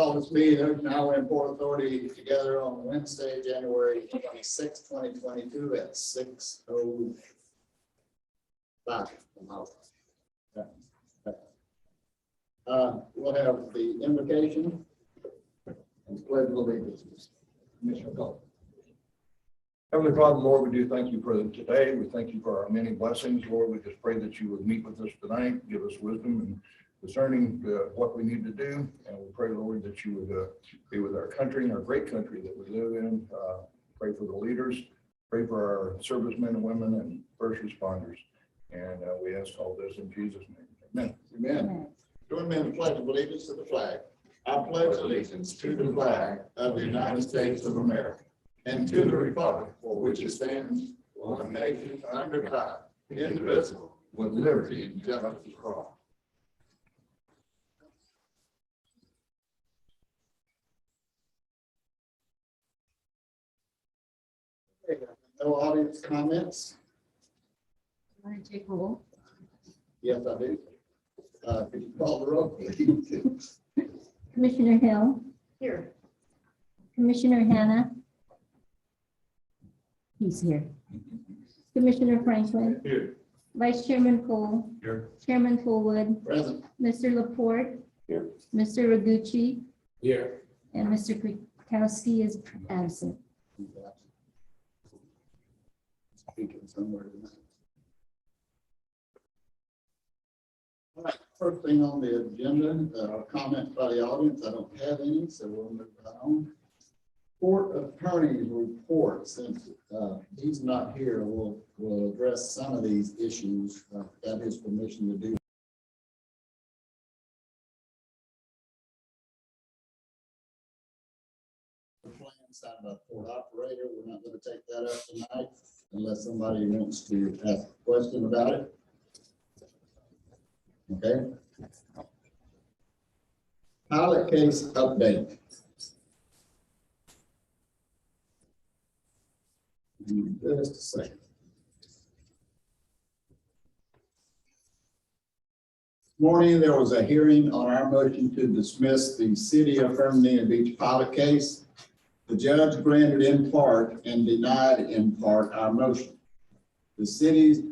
Call this meeting of Now and Port Authority together on Wednesday, January 26, 2022 at 6:05. We'll have the invocation and pledge of allegiance. Commissioner Cole. Heavenly Father, Lord, we do thank you for today. We thank you for our many blessings, Lord. We just pray that you would meet with us tonight, give us wisdom and discerning what we need to do. And we pray, Lord, that you would be with our country and our great country that we live in. Pray for the leaders, pray for our servicemen and women and first responders. And we ask all this in Jesus' name. Amen. Amen. Join me in the pledge of allegiance to the flag. I pledge allegiance to the flag of the United States of America and to the republic for which it stands, one nation under God, indivisible, with liberty and justice for all. No audience comments? Want to take roll? Yes, I do. Could you call the roll, please? Commissioner Hill. Here. Commissioner Hannah. He's here. Commissioner Franklin. Here. Vice Chairman Cole. Here. Chairman Fullwood. Present. Mr. Laporte. Here. Mr. Ragucci. Here. And Mr. Kwiatkowski is absent. Speaking somewhere tonight. All right, first thing on the agenda, comments by the audience. I don't have any, so we'll move on. Court attorney's report. Since he's not here, we'll address some of these issues. Got his permission to do. The plan signed by the court operator. We're not going to take that up tonight unless somebody wants to ask a question about it. Okay. Pilot case update. Just a second. This morning, there was a hearing on our motion to dismiss the City of Fernando Beach pilot case. The judge granted in part and denied in part our motion. The city's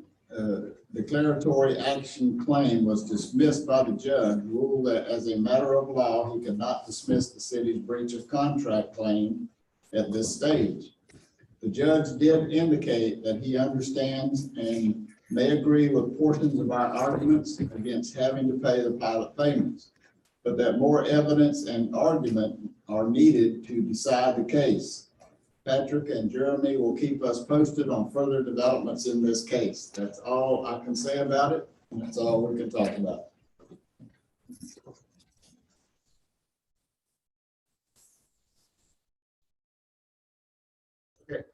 declaratory action claim was dismissed by the judge, ruled that as a matter of law, he could not dismiss the city's breach of contract claim at this stage. The judge did indicate that he understands and may agree with portions of our arguments against having to pay the pilot payments, but that more evidence and argument are needed to decide the case. Patrick and Jeremy will keep us posted on further developments in this case. That's all I can say about it, and that's all we can talk about. Okay.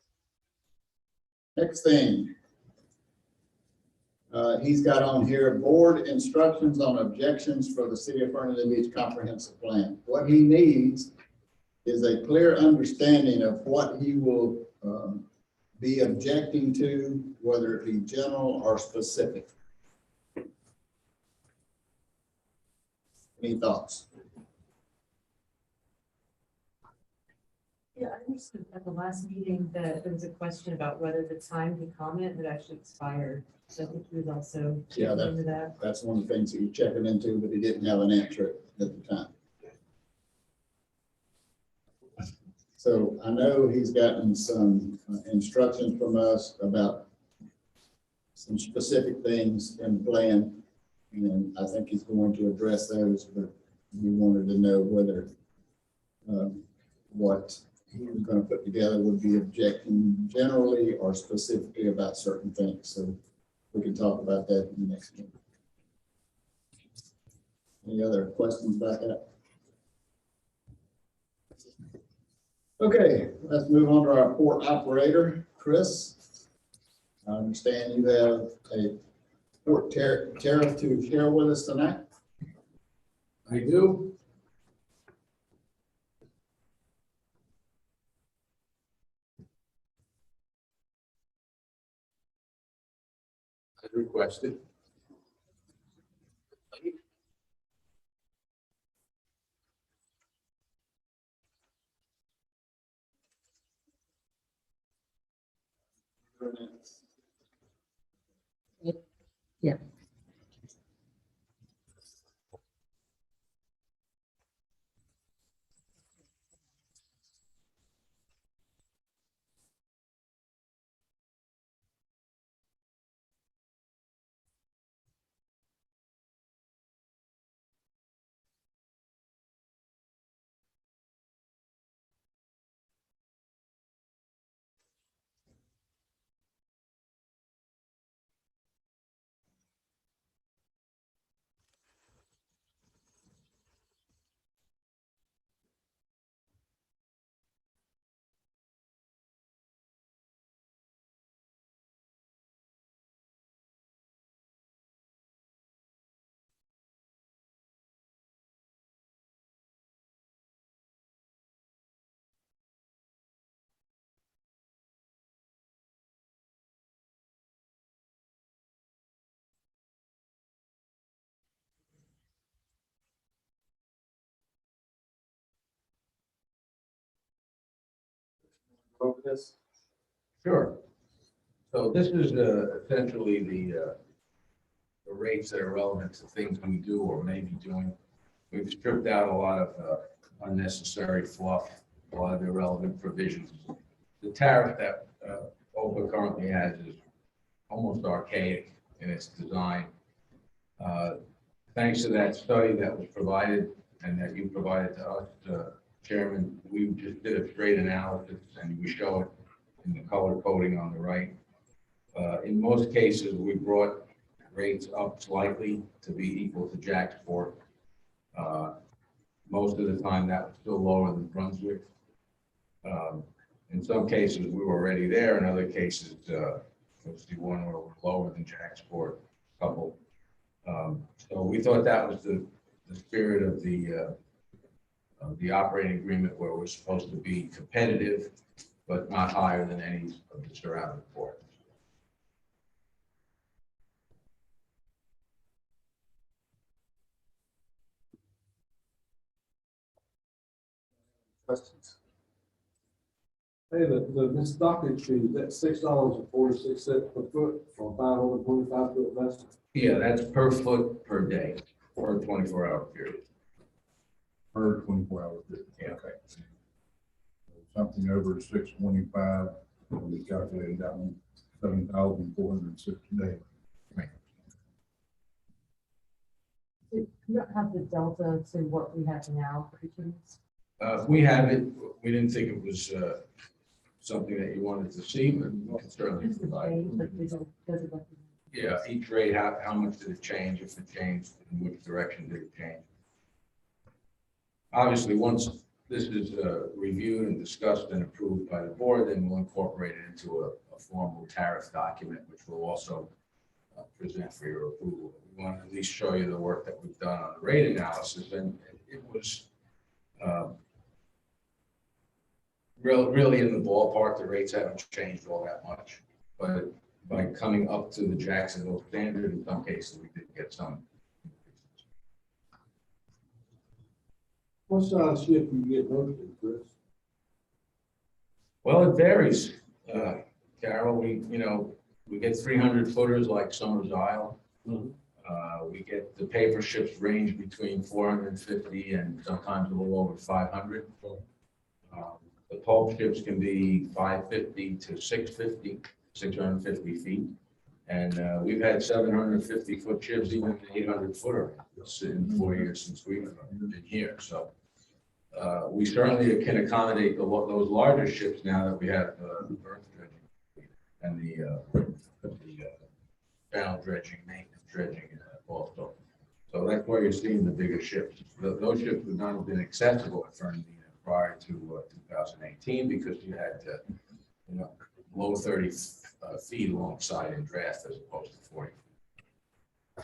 Next thing. He's got on here board instructions on objections for the City of Fernando Beach Comprehensive Plan. What he needs is a clear understanding of what he will be objecting to, whether it be general or specific. Any thoughts? Yeah, I understood at the last meeting that there was a question about whether the time to comment had actually expired. So I think he was also Yeah, checking into that. That's one of the things that you're checking into, but he didn't have an answer at the time. So I know he's gotten some instructions from us about some specific things in the plan, and I think he's going to address those, but we wanted to know whether what he was going to put together would be objecting generally or specifically about certain things. So we can talk about that in the next meeting. Any other questions about that? Okay, let's move on to our port operator, Chris. I understand you have a port tariff to share with us tonight. I do. As requested. Yeah. Over this? Sure. So this is essentially the rates that are relevant to things we do or may be doing. We've stripped out a lot of unnecessary fluff, a lot of irrelevant provisions. The tariff that OPA currently has is almost archaic in its design. Thanks to that study that was provided and that you provided to us, Chairman, we just did a straight analysis and we show it in the color coding on the right. In most cases, we brought rates up slightly to be equal to Jacksport. Most of the time that was still lower than Brunswick. In some cases, we were already there. In other cases, was the one where we're lower than Jacksport, a couple. So we thought that was the spirit of the operating agreement, where we're supposed to be competitive, but not higher than any of the surrounding ports. Questions? Hey, the stockage fee, that's $6.46 per foot for 525 foot vessel. Yeah, that's per foot per day or 24-hour period. Per 24 hours. Yeah. Okay. Something over 625, we calculated that one, 7,460 days. You don't have the delta to what we have now for each of these? We have it. We didn't think it was something that you wanted to see, but we can certainly Just the provide. change, but we don't, does it like? Yeah, each rate, how much did it change, if it changed, in which direction did it change? Obviously, once this is reviewed and discussed and approved by the board, then we'll incorporate it into a formal tariff document, which we'll also present for your approval. We want to at least show you the work that we've done on the rate analysis, and it was really in the ballpark. The rates haven't changed all that much, but by coming up to the Jacksonville standard, in some cases, we did get some. What size ship you get posted, Chris? Well, it varies, Carol. We get 300 footers like Summer's Isle. Mhm. We get the paper ships range between 450 and sometimes a little over 500. The pulp ships can be 550 to 650, 650 feet. And we've had 750 foot ships, even 800 footer in 4 years since we've been here. So we certainly can accommodate those larger ships now that we have the berth dredging and the bow dredging, maintenance dredging also. So that's why you're seeing the bigger ships. Those ships would not have been accessible at Fernando prior to 2018 because you had low 30 feet alongside in draft as opposed to 40. I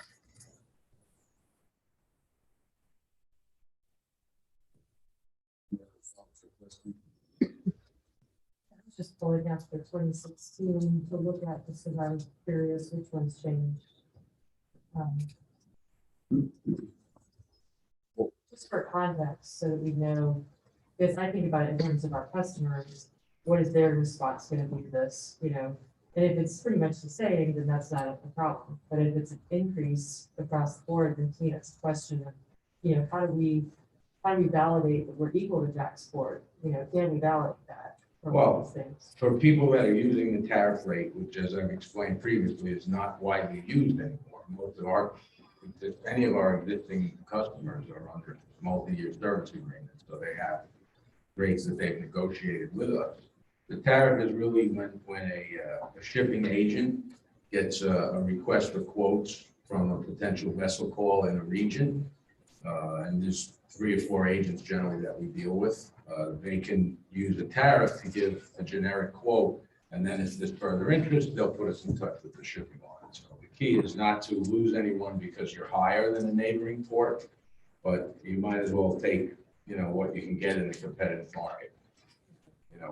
was just pulling out the 2016 to look at, just because I was curious which ones changed. Just for context, so that we know, because I think about it in terms of our customers, what is their response going to be to this? And if it's pretty much the same, then that's not a problem. But if it's an increase across the board, then to me, that's a question of, how do we validate that we're equal to Jack Sport? Can we validate that from all these things? For people that are using the tariff rate, which as I've explained previously, is not widely used anymore. Most of any of our existing customers are under multi-year service agreements, so they have rates that they've negotiated with us. The tariff is really when a shipping agent gets a request for quotes from a potential vessel call in a region, and there's 3 or 4 agents generally that we deal with. They can use a tariff to give a generic quote, and then if there's further interest, they'll put us in touch with the shipping line. So the key is not to lose anyone because you're higher than a neighboring port, but you might as well take, what you can get in a competitive market.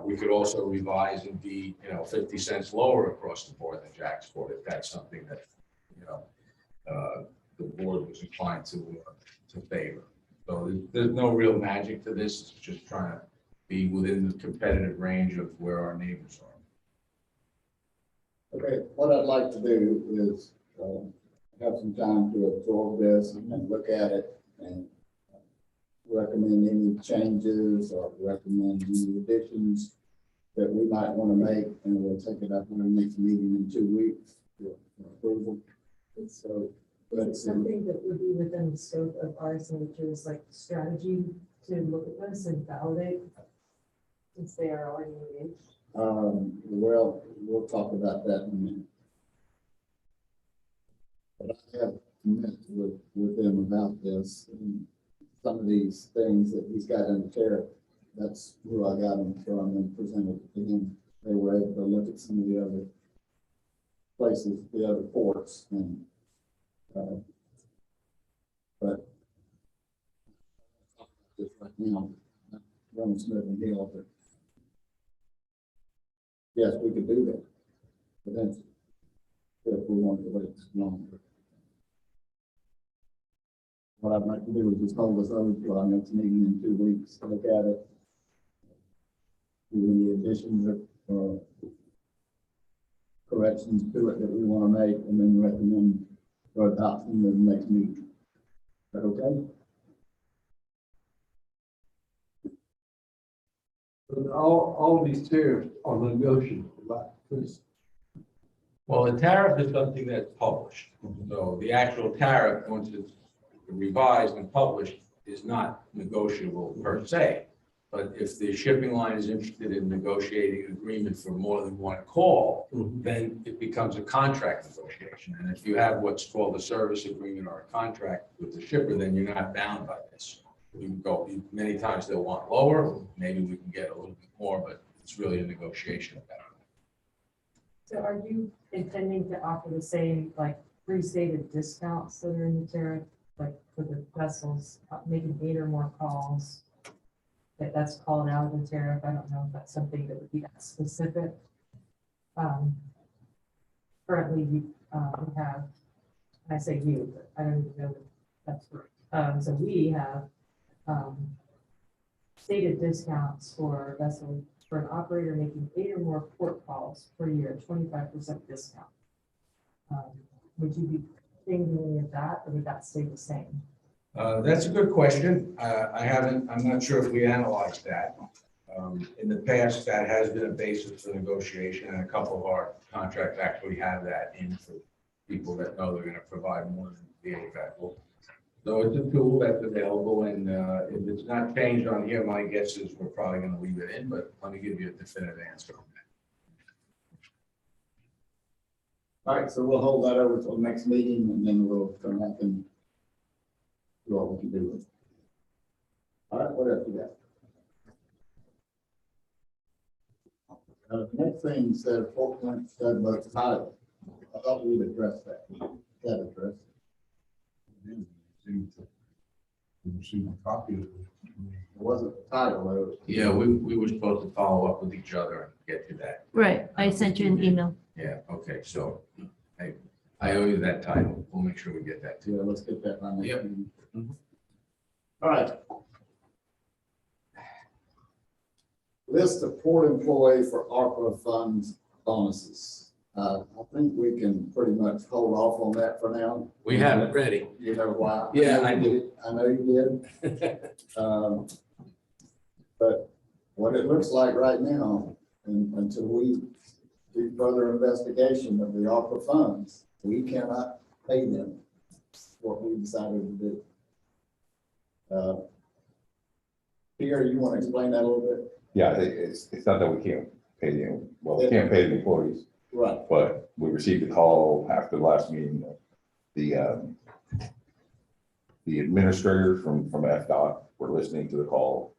We could also revise and be, 50 cents lower across the board than Jack's Sport if that's something that, the board was inclined to favor. So there's no real magic to this. It's just trying to be within the competitive range of where our neighbors are. Okay, what I'd like to do is have some time to absorb this and look at it and recommend any changes or recommend any additions that we might want to make, and we'll take it up in our next meeting in 2 weeks for approval. So, Is it something that would be within the scope of our signatures, like strategy to look at this and validate, since they are already engaged? well, we'll talk about that in a minute. But I have met with them about this, and some of these things that he's got in the tariff, that's who I got them from and presented it to him. They were able to look at some of the other places, the other ports, and but just right now, running Smith and Hill, but yes, we could do that. But that's if we wanted to wait longer. What I'd like to do is just hold this over to our next meeting in 2 weeks, look at it. Do any additions or corrections to it that we want to make, and then recommend for adoption in the next meeting. Is that okay? But all these tariffs are negotiable, right? Because Well, the tariff is something that's published. So the actual tariff, once it's revised and published, is not negotiable per se. But if the shipping line is interested in negotiating an agreement for more than one call, then it becomes a contract negotiation. And if you have what's called a service agreement or a contract with the shipper, then you're not bound by this. You can go, many times they'll want lower, maybe we can get a little bit more, but it's really a negotiation at that point. So are you intending to offer the same, like, pre-stated discounts that are in the tariff, like for the vessels, making 8 or more calls? That's called out in the tariff. I don't know if that's something that would be that specific. Currently, we have, and I say you, but I don't even know that that's right. So we have stated discounts for vessel, for an operator making 8 or more port calls per year, 25% discount. Would you be changing any of that, or would that stay the same? That's a good question. I'm not sure if we analyzed that. In the past, that has been a basis for negotiation, and a couple of our contracts actually have that in for people that know they're going to provide more than the HVAC. So it's a tool that's available, and if it's not changed on here, my guess is we're probably going to leave it in, but let me give you a definitive answer on that. All right, so we'll hold that over till the next meeting, and then we'll come back and do what we can do with it. All right, what else you got? The next thing said 4.7 about the title. I thought we'd address that. That address. Receive a copy of it. It wasn't the title, though. Yeah, we were supposed to follow up with each other and get to that. Right, I sent you an email. Yeah, okay, so I owe you that title. We'll make sure we get that to you. Yeah, let's get that on. Yep. All right. List of port employee for ARPA funds bonuses. I think we can pretty much hold off on that for now. We have it ready. You know why? Yeah, I do. I know you did. But what it looks like right now, and until we do further investigation of the ARPA funds, we cannot pay them what we decided to do. Pierre, you want to explain that a little bit? Yeah, it's not that we can't pay them, well, we can't pay the employees, Right. but we received a call after the last meeting. The administrators from FDOT were listening to the call.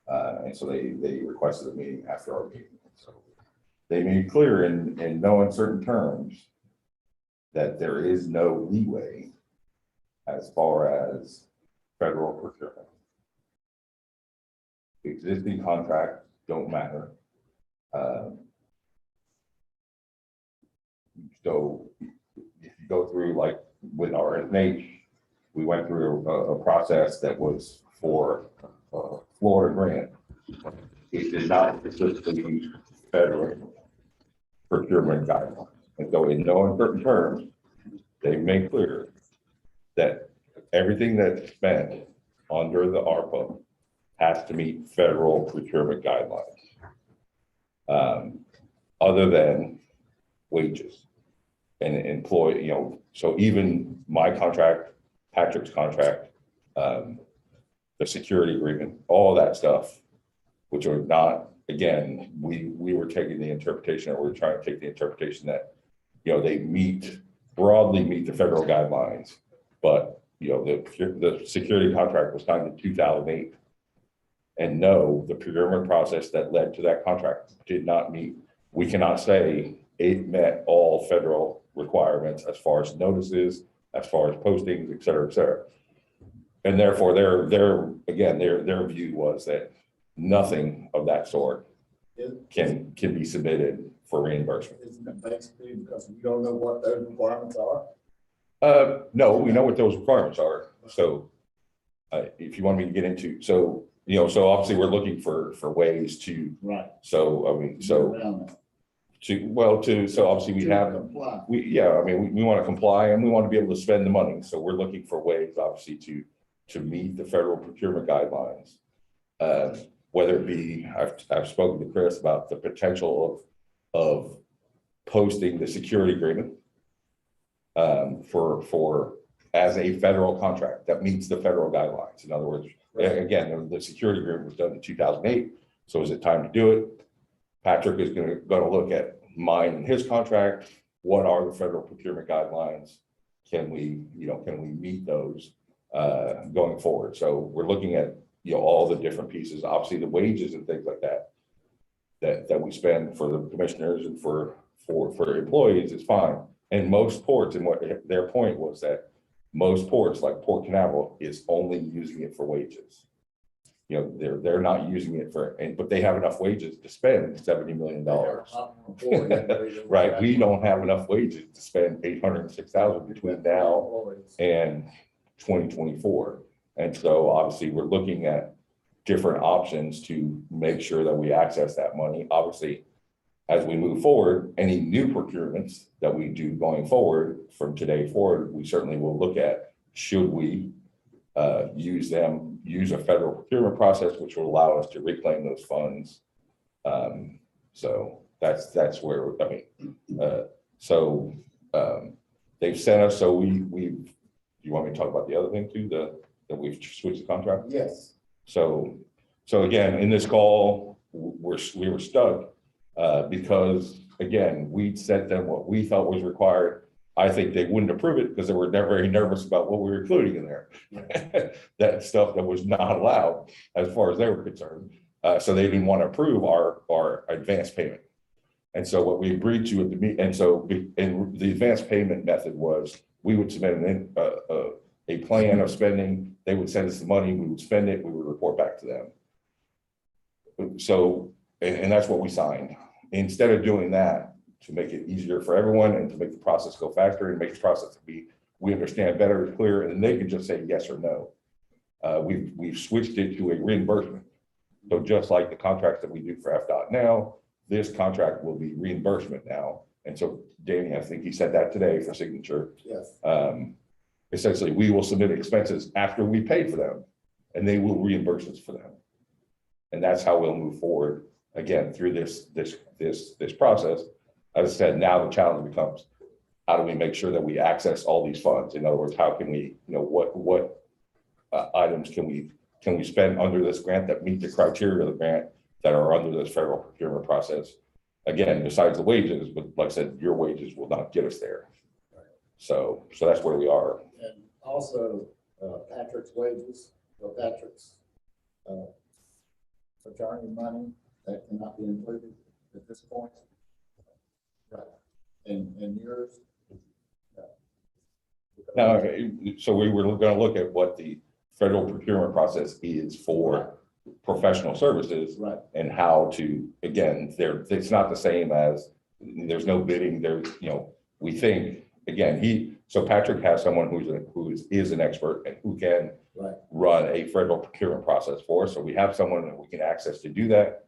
And so they requested a meeting after our meeting. So they made clear in no uncertain terms that there is no leeway as far as federal procurement. Existing contracts don't matter. So if you go through, like with our NH, we went through a process that was for Florida grant. It did not specifically federal procurement guidelines. And so in no uncertain terms, they make clear that everything that's spent under the ARPA has to meet federal procurement guidelines. Other than wages and employee, so even my contract, Patrick's contract, the security agreement, all that stuff, which are not, again, we were taking the interpretation, or we're trying to take the interpretation that, they broadly meet the federal guidelines, but, the security contract was signed in 2008. And no, the procurement process that led to that contract did not meet. We cannot say it met all federal requirements as far as notices, as far as postings, et cetera, et cetera. And therefore, their view was that nothing of that sort can be submitted for reimbursement. Isn't it basically because we don't know what those requirements are? No, we know what those requirements are. So if you want me to get into, so obviously we're looking for ways to, Right. so obviously we have, Comply. we want to comply and we want to be able to spend the money. So we're looking for ways, obviously, to meet the federal procurement guidelines. Whether it be, I've spoken to Chris about the potential of posting the security agreement for as a federal contract that meets the federal guidelines. In other words, again, the security agreement was done in 2008. So is it time to do it? Patrick is going to look at mine and his contract. What are the federal procurement guidelines? Can we meet those going forward? So we're looking at, all the different pieces, obviously the wages and things like that we spend for the commissioners and for employees is fine. And most ports, and what their point was that most ports like Port Canaveral is only using it for wages. They're not using it but they have enough wages to spend $70 million. Right. We don't have enough wages to spend $806,000 between now and 2024. And so obviously we're looking at different options to make sure that we access that money. Obviously, as we move forward, any new procurements that we do going forward from today forward, we certainly will look at, should we use a federal procurement process, which will allow us to reclaim those funds. So that's where, they've sent us, so do you want me to talk about the other thing too, that we've switched the contract? Yes. So again, in this call, we were stuck because again, we sent them what we thought was required. I think they wouldn't approve it because they were very nervous about what we were including in there. That stuff that was not allowed as far as they were concerned. So they didn't want to approve our advance payment. And so what we agreed to and the advance payment method was we would submit a plan of spending. They would send us the money, we would spend it, we would report back to them. So, and that's what we signed. Instead of doing that, to make it easier for everyone and to make the process go faster and make the process we understand better, clear, and they can just say yes or no. We've switched it to a reimbursement. So just like the contracts that we do for FDOT now, this contract will be reimbursement now. And so Danny, I think he said that today for signature. Yes. Essentially, we will submit expenses after we paid for them, and they will reimburse us for them. And that's how we'll move forward, again, through this process. As I said, now the challenge becomes, how do we make sure that we access all these funds? In other words, how can we, what items can we spend under this grant that meet the criteria of the grant that are under this federal procurement process? Again, besides the wages, but like I said, your wages will not get us there. So that's where we are. And also, Patrick's wages, or Patrick's, attorney money, that cannot be included at this point. Right. And yours? Now, so we were going to look at what the federal procurement process is for professional services. Right. And how to, again, it's not the same as, there's no bidding, we think, again, so Patrick has someone who is an expert and who can Right. run a federal procurement process for us. So we have someone that we can access to do that.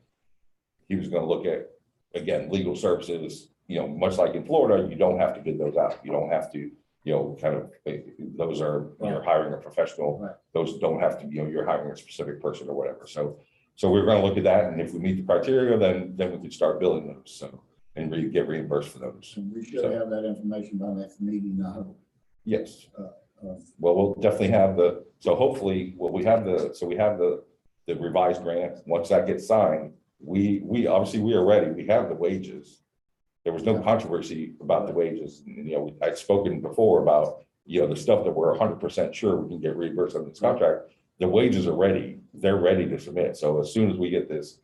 He was going to look at, again, legal services, much like in Florida, you don't have to bid those out. You don't have to, those are, you're hiring a professional. Right. Those don't have to, you're hiring a specific person or whatever. So we're going to look at that. And if we meet the criteria, then we can start billing those. So, and get reimbursed for those. And we should have that information by next meeting, I hope. Yes. Well, we'll definitely have so hopefully, we have the revised grant. Once that gets signed, we obviously, we are ready. We have the wages. There was no controversy about the wages. And, I'd spoken before about, the stuff that we're 100% sure we can get reimbursed on this contract. The wages are ready. They're ready to submit. So as soon as we get this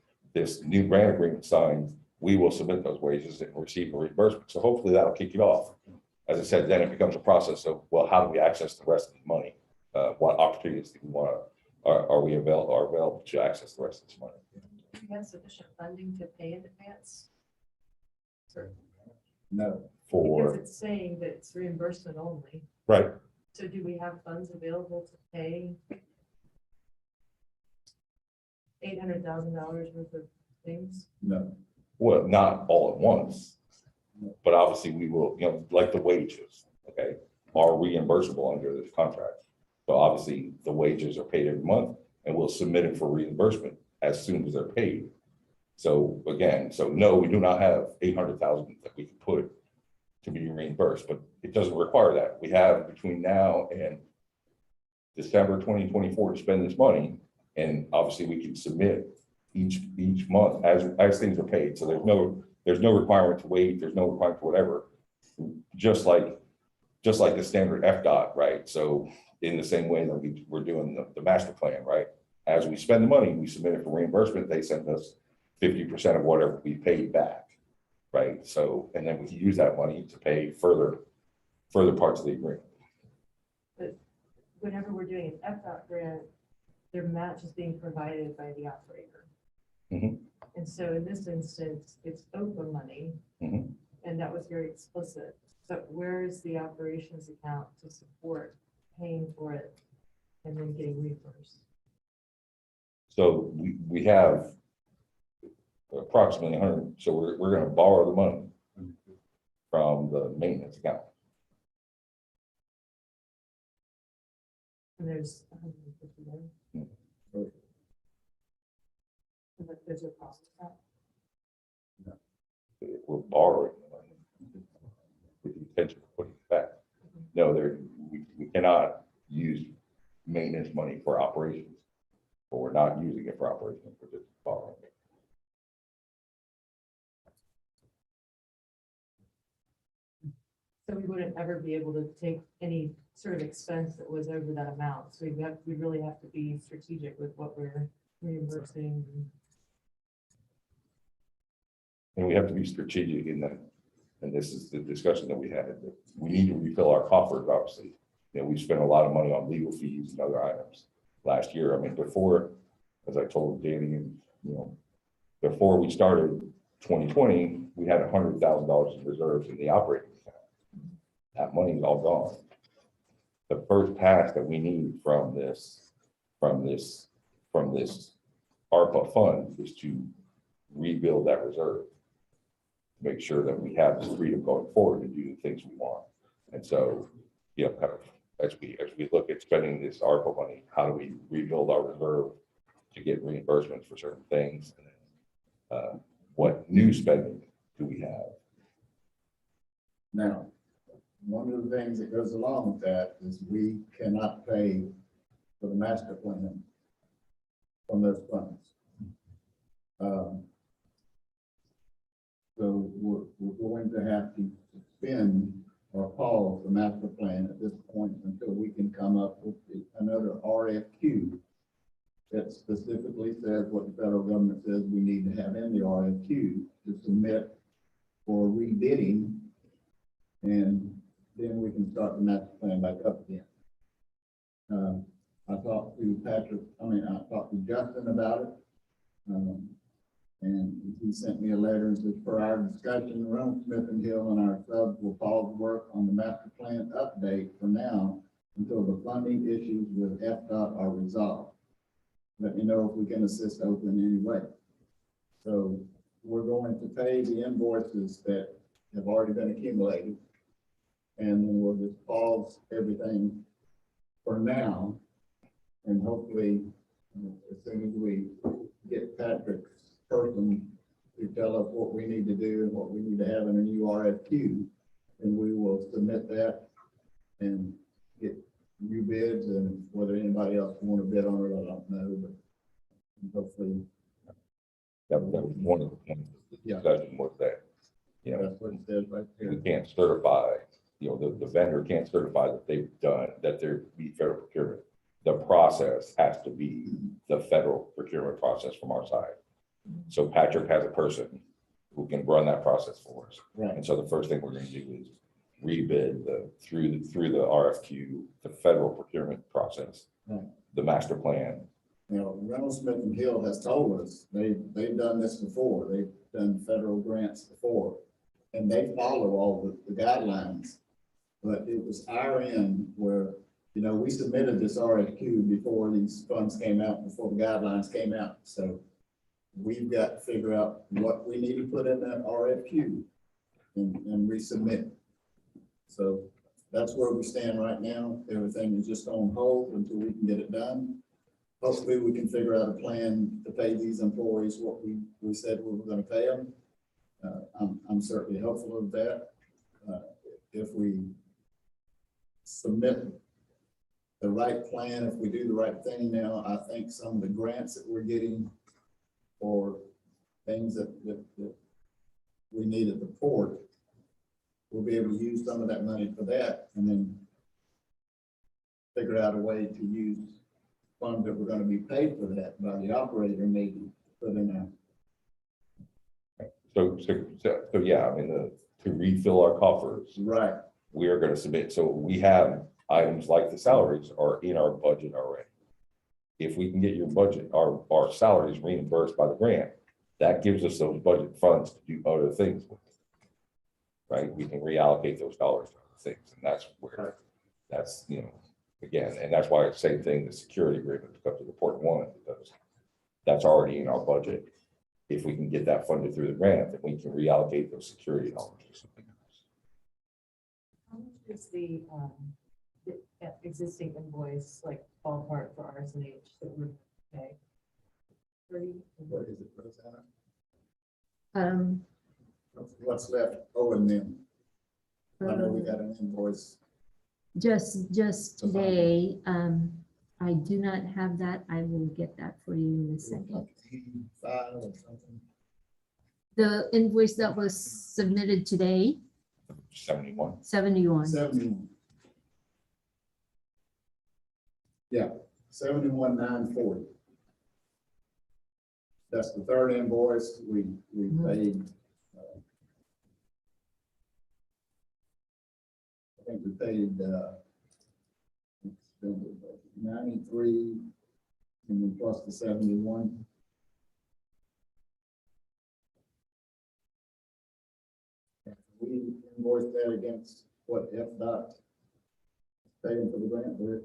new grant agreement signed, we will submit those wages and receive a reimbursement. So hopefully that'll kick it off. As I said, then it becomes a process of, well, how do we access the rest of the money? What opportunities do we want to, are available to access the rest of this money? Do you have sufficient funding to pay in advance? No. Because it's saying that it's reimbursement only. Right. So do we have funds available to pay $800,000 worth of things? No. Well, not all at once, but obviously we will, like the wages, okay, are reimbursable under this contract. So obviously the wages are paid every month and we'll submit it for reimbursement as soon as they're paid. So again, no, we do not have 800,000 that we can put to be reimbursed, but it doesn't require that. We have between now and December 2024 to spend this money. And obviously we can submit each month as things are paid. So there's no requirement to wait. There's no requirement for whatever, just like the standard FDOT, right? So in the same way that we're doing the master plan, right? As we spend the money, we submit it for reimbursement. They send us 50% of whatever we paid back, right? So, and then we can use that money to pay further parts of the agreement. But whenever we're doing an FDOT grant, their match is being provided by the operator. Mhm. And so in this instance, it's OPA money, Mhm. and that was very explicit. But where is the operations account to support paying for it and then getting reimbursed? So we have approximately 100. So we're going to borrow the money from the maintenance account. And there's 150 there. And that there's a cost of that. We're borrowing the money with the intention of putting it back. No, we cannot use maintenance money for operations, but we're not using it for operations. We're just borrowing it. So we wouldn't ever be able to take any sort of expense that was over that amount. So we really have to be strategic with what we're reimbursing. And we have to be strategic in that. And this is the discussion that we had. That we need to refill our coffers, obviously. We spent a lot of money on legal fees and other items last year. I mean, before, as I told Danny, and before we started 2020, we had $100,000 in reserves in the operating account. That money's all gone. The first pass that we need from this ARPA fund is to rebuild that reserve. make sure that we have the freedom going forward to do the things we want. And so, you know, kind of as we look at spending this ARPA money, how do we rebuild our reserve to get reimbursements for certain things? And then, what new spending do we have? Now, one of the things that goes along with that is we cannot pay for the master plan from those funds. So we're going to have to suspend or pause the master plan at this point until we can come up with another RFQ that specifically says what the federal government says we need to have in the RFQ to submit for rebidding. And then we can start the master plan back up again. I talked to Justin about it. And he sent me a letter and says, for our discussion, Ronald Smith and Hill and our subs will pause work on the master plan update for now until the funding issues with FDOT are resolved. Let me know if we can assist Oakland in any way. So we're going to pay the invoices that have already been accumulated. And then we'll just pause everything for now. And hopefully, as soon as we get Patrick's person to tell us what we need to do and what we need to have in a new RFQ, and we will submit that and get new bids, and whether anybody else want to bid on it, I don't know, but hopefully. That was one of the points of the discussion was that, you know, That's what it says right we there. can't certify, you know, the vendor can't certify that they've done, that they're meet federal procurement. The process has to be the federal procurement process from our side. So Patrick has a person who can run that process for us. Right. And so the first thing we're going to do is rebid through the RFQ, the federal procurement process, Right. the master plan. You know, Reynolds Smith and Hill has told us, they've done this before, they've done federal grants before, and they follow all the guidelines. But it was our end where, you know, we submitted this RFQ before these funds came out, before the guidelines came out. So we've got to figure out what we need to put in that RFQ and resubmit. So that's where we stand right now. Everything is just on hold until we can get it done. Hopefully we can figure out a plan to pay these employees what we said we were going to pay them. I'm certainly hopeful of that. If we submit the right plan, if we do the right thing now, I think some of the grants that we're getting for things that we need at the port, we'll be able to use some of that money for that, and then figure out a way to use funds that we're going to be paid for that by the operator, maybe put in there. So yeah, I mean, to refill our coffers, Right. we are going to submit. So we have items like the salaries are in our budget already. If we can get your budget, our salaries reimbursed by the grant, that gives us those budget funds to do other things with. Right? We can reallocate those dollars to other things. And that's where, that's, you know, again, and that's why it's the same thing, the security agreement to come to the port one, because that's already in our budget. If we can get that funded through the grant, then we can reallocate those security dollars to something else. How much is the existing invoice, like ballpark for RSNH that would pay? 30? What is it, Rosanna? Um, What's left owing them? I know we got an invoice. just today, I do not have that. I will get that for you in a second. 85 or something. The invoice that was submitted today, 71. 71. 71. Yeah, 71,940. That's the third invoice we paid. I think we paid 93 and then plus the 71. We invoiced that against what FDOT paying for the grant with.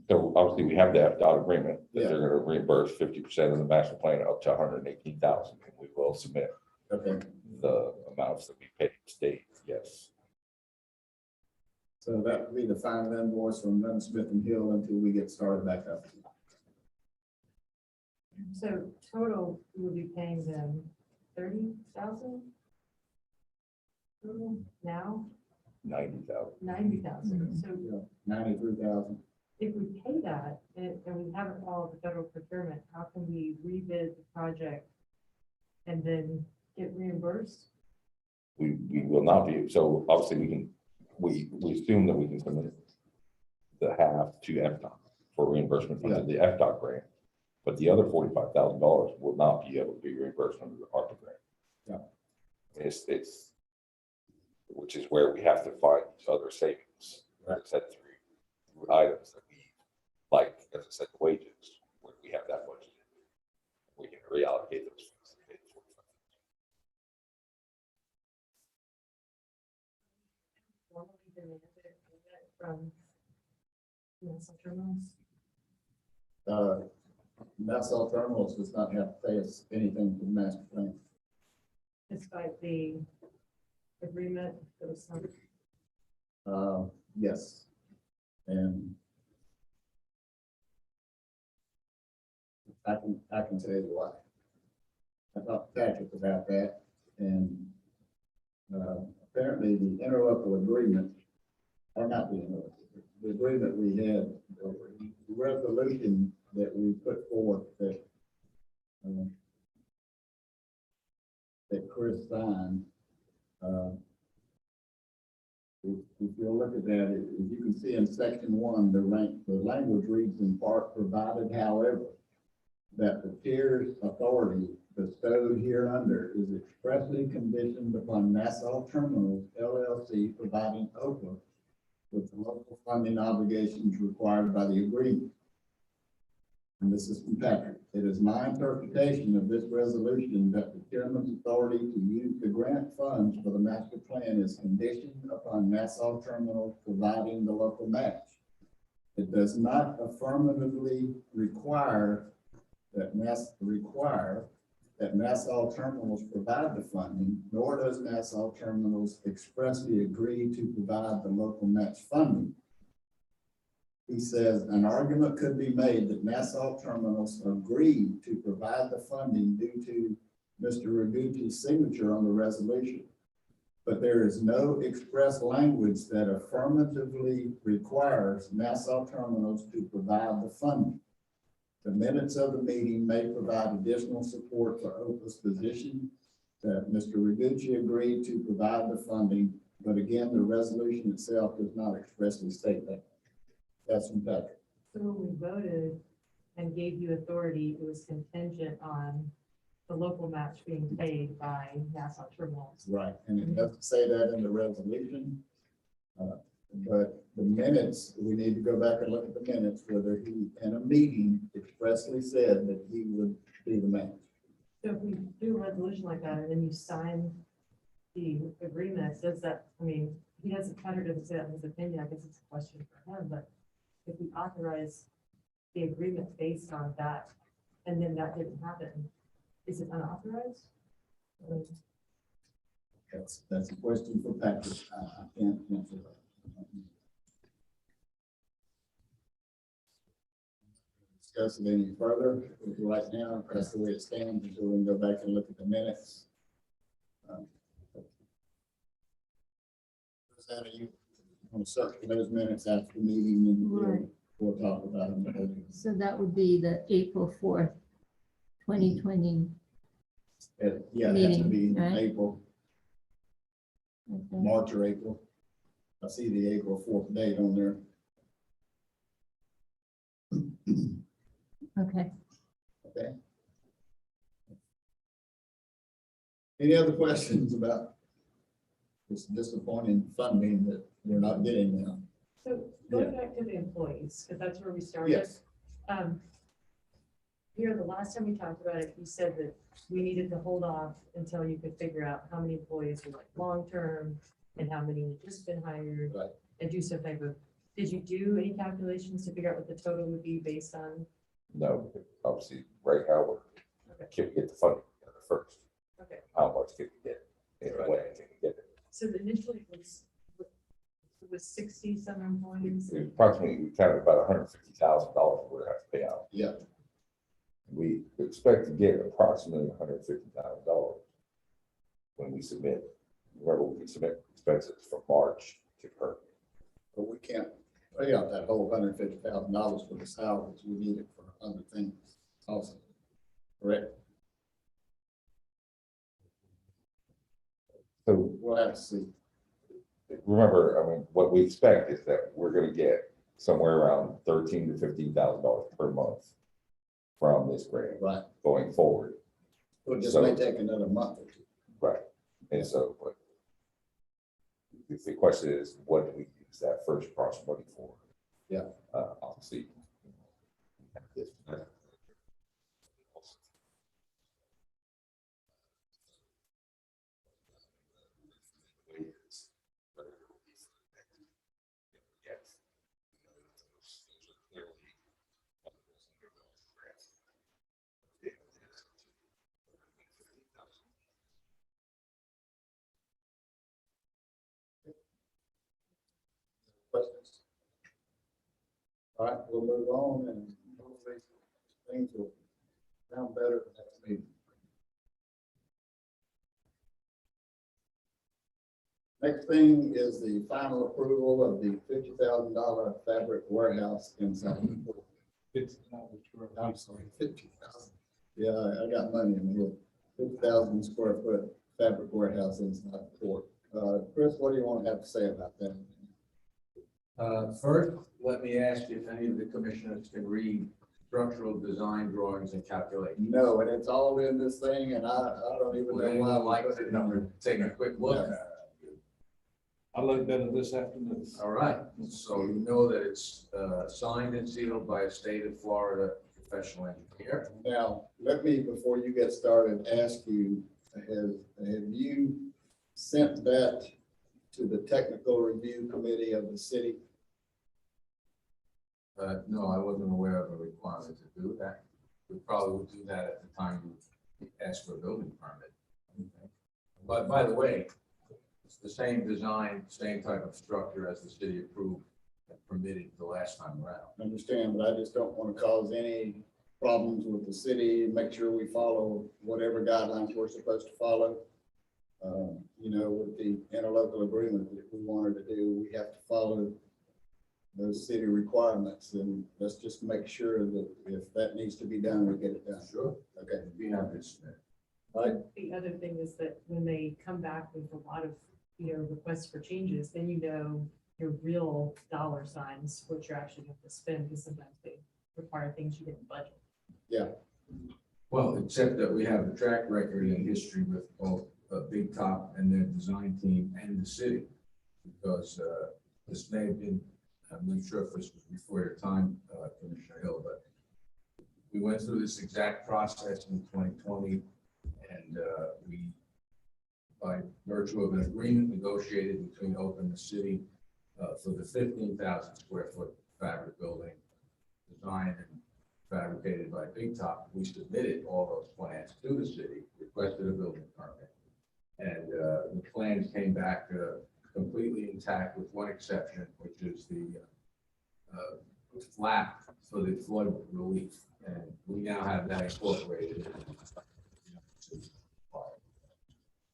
So obviously we have the dot agreement that Yeah. they're going to reimburse 50% of the master plan up to 118,000, and we will submit. Okay, the amounts that we pay state, yes. So that would be the final invoice from Dunn Smith and Hill until we get started back up. So total, we will be paying them 30,000? Now, 90,000. 90,000. So 93,000. if we pay that and we haven't followed the federal procurement, how can we rebid the project and then get reimbursed? We will not be, so obviously we assume that we can submit the half to FDOT for reimbursement from the FDOT grant. But the other $45,000 will not be able to be reimbursed under the ARPA grant. Yeah. It's, which is where we have to find other savings. Right. Set through items that we, like, as I said, wages, where we have that budget. We can reallocate those funds to pay the Normally demanded from Nassau Terminals. Nassau Terminals does not have to pay us anything for the master plan. Despite the agreement that was signed. Yes. And I can tell you why. I talked to Patrick about that, and apparently the interlocal agreement, or not the interlocal, the agreement we had, the resolution that we put forth that that Chris signed, if you'll look at that, as you can see in section 1, the language reads in part, provided however, that the tier's authority bestowed hereunder is expressly conditioned upon Nassau Terminals LLC providing OPA with the local funding obligations required by the agreement. And this is from Patrick. It is my interpretation of this resolution that the chairman's authority to use the grant funds for the master plan is conditioned upon Nassau Terminals providing the local match. It does not affirmatively require that Nassau Terminals provide the funding, nor does Nassau Terminals expressly agree to provide the local match funding. He says an argument could be made that Nassau Terminals agreed to provide the funding due to Mr. Ragucci's signature on the resolution. But there is no express language that affirmatively requires Nassau Terminals to provide the funding. The minutes of the meeting may provide additional support for OPA's position that Mr. Ragucci agreed to provide the funding, but again, the resolution itself does not expressly state that. That's from Patrick. So when we voted and gave you authority, it was contingent on the local match being paid by Nassau Terminals. Right, and it doesn't say that in the resolution. But the minutes, we need to go back and look at the minutes, whether he, in a meeting, expressly said that he would do the match. So if we do a resolution like that and then you sign the agreement, does that, I mean, he doesn't, Patrick doesn't say that in his opinion, I guess it's a question for him, but if we authorize the agreement based on that, and then that didn't happen, is it unauthorized? That's a question for Patrick. I can't answer that. Discuss it any further. Right now, that's the way it stands until we can go back and look at the minutes. Rosanna, you want to search for those minutes after the meeting and Right. we'll talk about them. So that would be the April 4th, 2020. Yeah, it has to Meeting, be right? April, Okay. March or April. I see the April 4th date on there. Okay. Okay. Any other questions about this disappointing funding that we're not getting now? So going back to the employees, because that's where we started. Yes. Here, the last time we talked about it, you said that we needed to hold off until you could figure out how many employees were like long-term and how many had just been hired. Right. And do some type of, did you do any calculations to figure out what the total would be based on? No, obviously, right now, can we get the funding together first? Okay. How much can we get? when it can get it. So initially it was 60 some employees. Approximately, we counted about $150,000 we're gonna have to pay out. Yeah, We expect to get approximately $150,000 when we submit. Remember, we can submit expenses from March to current. but we can't pay out that whole $150,000 for the salaries. We need it for other things also. Correct? So We'll have to see. remember, I mean, what we expect is that we're gonna get somewhere around $13,000 to $15,000 per month from this grant Right. going forward. It just So- may take another month or two. Right. And so, but the question is, what do we use that first tranche of money for? Yeah. I'll see. Questions? All right, we'll move on and hopefully things will sound better the next meeting. Next thing is the final approval of the $50,000 fabric warehouse inside. I'm sorry, 50,000. Yeah, I got money in here. 50,000 square foot fabric warehouse inside the court. Chris, what do you want to have to say about that? First, let me ask if any of the commissioners can read structural design drawings and calculations. No, and it's all in this thing, and I don't even Would know why. anyone we like put to it in. take a quick look? I looked at it this afternoon. All right, so you know that it's signed and sealed by a state of Florida professional engineer. Now, let me, before you get started, ask you, have you sent that to the technical review committee of the city? No, I wasn't aware of a requirement to do that. We probably would do that at the time you ask for a building permit. But by the way, it's the same design, same type of structure as the city approved and permitted the last time around. I understand, but I just don't want to cause any problems with the city, make sure we follow whatever guidelines we're supposed to follow. You know, with the interlocal agreement that we wanted to do, we have to follow those city requirements, and let's just make sure that if that needs to be done, we get it done. Sure. Okay, We have this. right? The other thing is that when they come back with a lot of, requests for changes, then your real dollar signs, what you actually have to spend, because sometimes they require things you didn't budget. Yeah, Well, except that we have a track record in history with both Big Top and their design team and the city. Because this may have been, I'm not sure if this was before your time, Commissioner Hill, but we went through this exact process in 2020, and we, by virtue of an agreement negotiated between Open and the city for the 15,000 square foot fabric building, designed and fabricated by Big Top, we submitted all those plans to the city, requested a building permit. And the plans came back completely intact with one exception, which is the flap for the flood relief. And we now have that incorporated.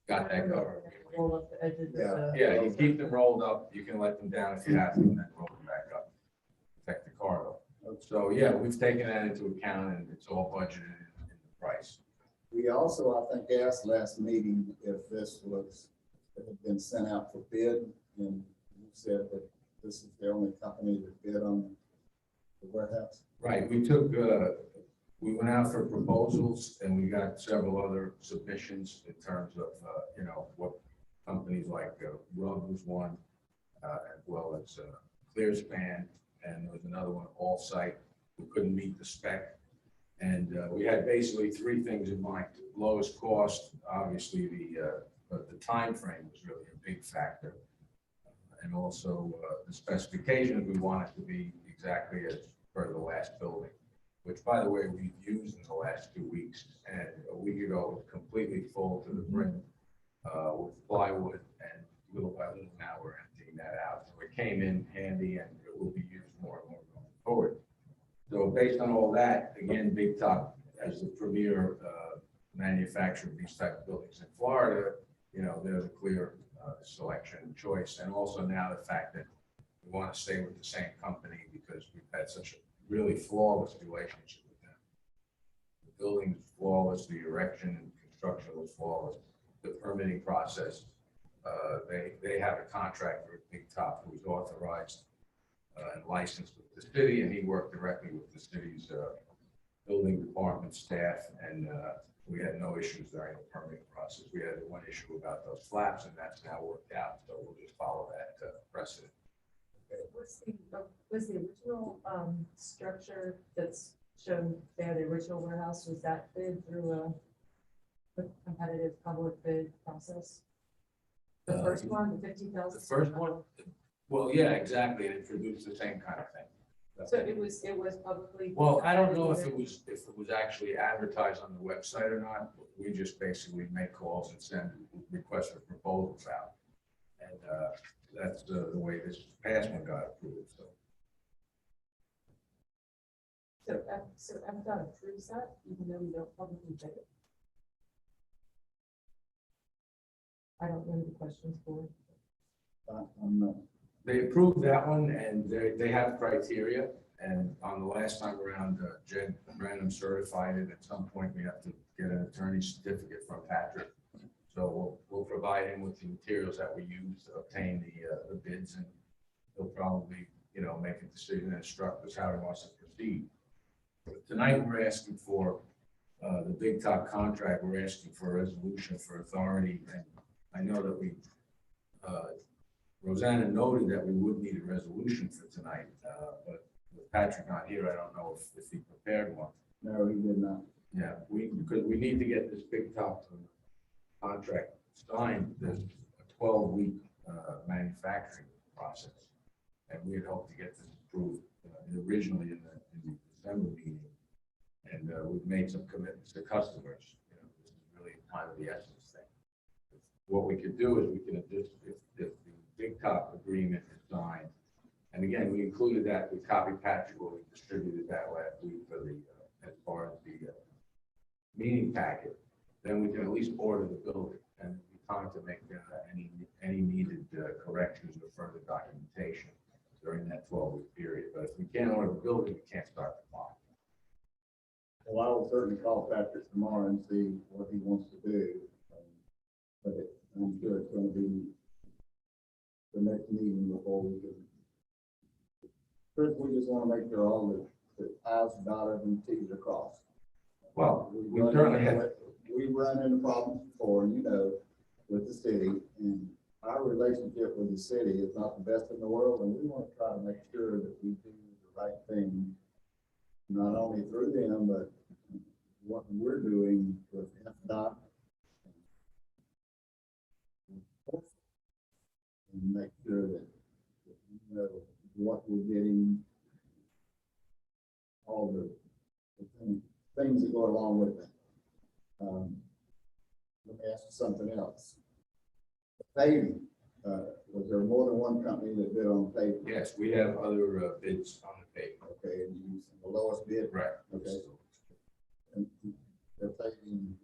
Got that covered. Roll up the edges of the. Yeah, you keep them rolled up, you can let them down if you have to, and then roll them back up. Protect the cargo. So, yeah, we've taken that into account, and it's all budgeted in the price. we also, I think, asked last meeting if this was, if it had been sent out for bid, and you said that this is the only company that bid on the warehouse. Right, we went out for proposals, and we got several other submissions in terms of, what companies like Rub was one, as well as Clearspan, and there was another one, Allsite, who couldn't meet the spec. And we had basically three things in mind: lowest cost, obviously the time frame was really a big factor, and also the specifications we wanted to be exactly as per the last building, which, by the way, we've used in the last 2 weeks. And a week ago, it was completely full to the brim. with plywood, and little by little now we're emptying that out. So it came in handy and it will be used more and more going forward. So based on all that, again, Big Top as the premier manufacturer of these type of buildings in Florida, you know, they're the clear selection choice. And also now the fact that we want to stay with the same company because we've had such a really flawless relationship with them. The building is flawless, the erection and construction was flawless, the permitting process. They have a contractor at Big Top who is authorized and licensed with the city, and he worked directly with the city's building department staff, and we had no issues during the permitting process. We had one issue about those flaps, and that's now worked out, so we'll just follow that precedent. Was the original structure that's shown there, the original warehouse, was that bid through a competitive public bid process? The first one, the 50,000? The first one? Well, yeah, exactly, and it produced the same kind of thing. So it was publicly. Well, I don't know if it was actually advertised on the website or not. We just basically make calls and send requests for proposals out. And that's the way this past one got approved, so. So MDOT approves that, even though we don't publicly bid it? I don't know the questions for. They approved that one, and they have criteria, and on the last time around, Jen Branham certified it. At some point, we have to get an attorney certificate from Patrick. So we'll provide him with the materials that we use to obtain the bids, and he'll probably, you know, make a decision and instruct us how he wants to proceed. But tonight, we're asking for the Big Top contract. We're asking for a resolution for authority, and I know that we, Rosanna noted that we would need a resolution for tonight, but with Patrick not here, I don't know if he prepared one. No, he did not. Yeah, because we need to get this Big Top contract signed. There's a 12-week manufacturing process, and we had hoped to get this approved originally in the December meeting, and we've made some commitments to customers. You know, this is really a time of the essence thing. What we could do is we can just, if the Big Top agreement is signed, and again, we included that, we copied Patrick when we distributed that last week for the, as far as the meeting packet, then we can at least order the building and be time to make any needed corrections or further documentation during that 12-week period. But if we can't order the building, we can't start the clock. Well, I will certainly call Patrick tomorrow and see what he wants to do. But I'm sure it's going to be the next meeting before we can. First, we just want to make sure all the I's are dotted and T's are crossed. Well, we certainly have. We've run into problems before, you know, with the city, and our relationship with the city is not the best in the world, and we want to try to make sure that we do the right thing, not only through them, but what we're doing with FDOT. And make sure that you know what we're getting, all the things that go along with it. Let me ask you something else. The paving, was there more than one company that bid on paving? Yes, we have other bids on the paper. Okay, and you used the lowest bid? Right. Okay. And they're paving,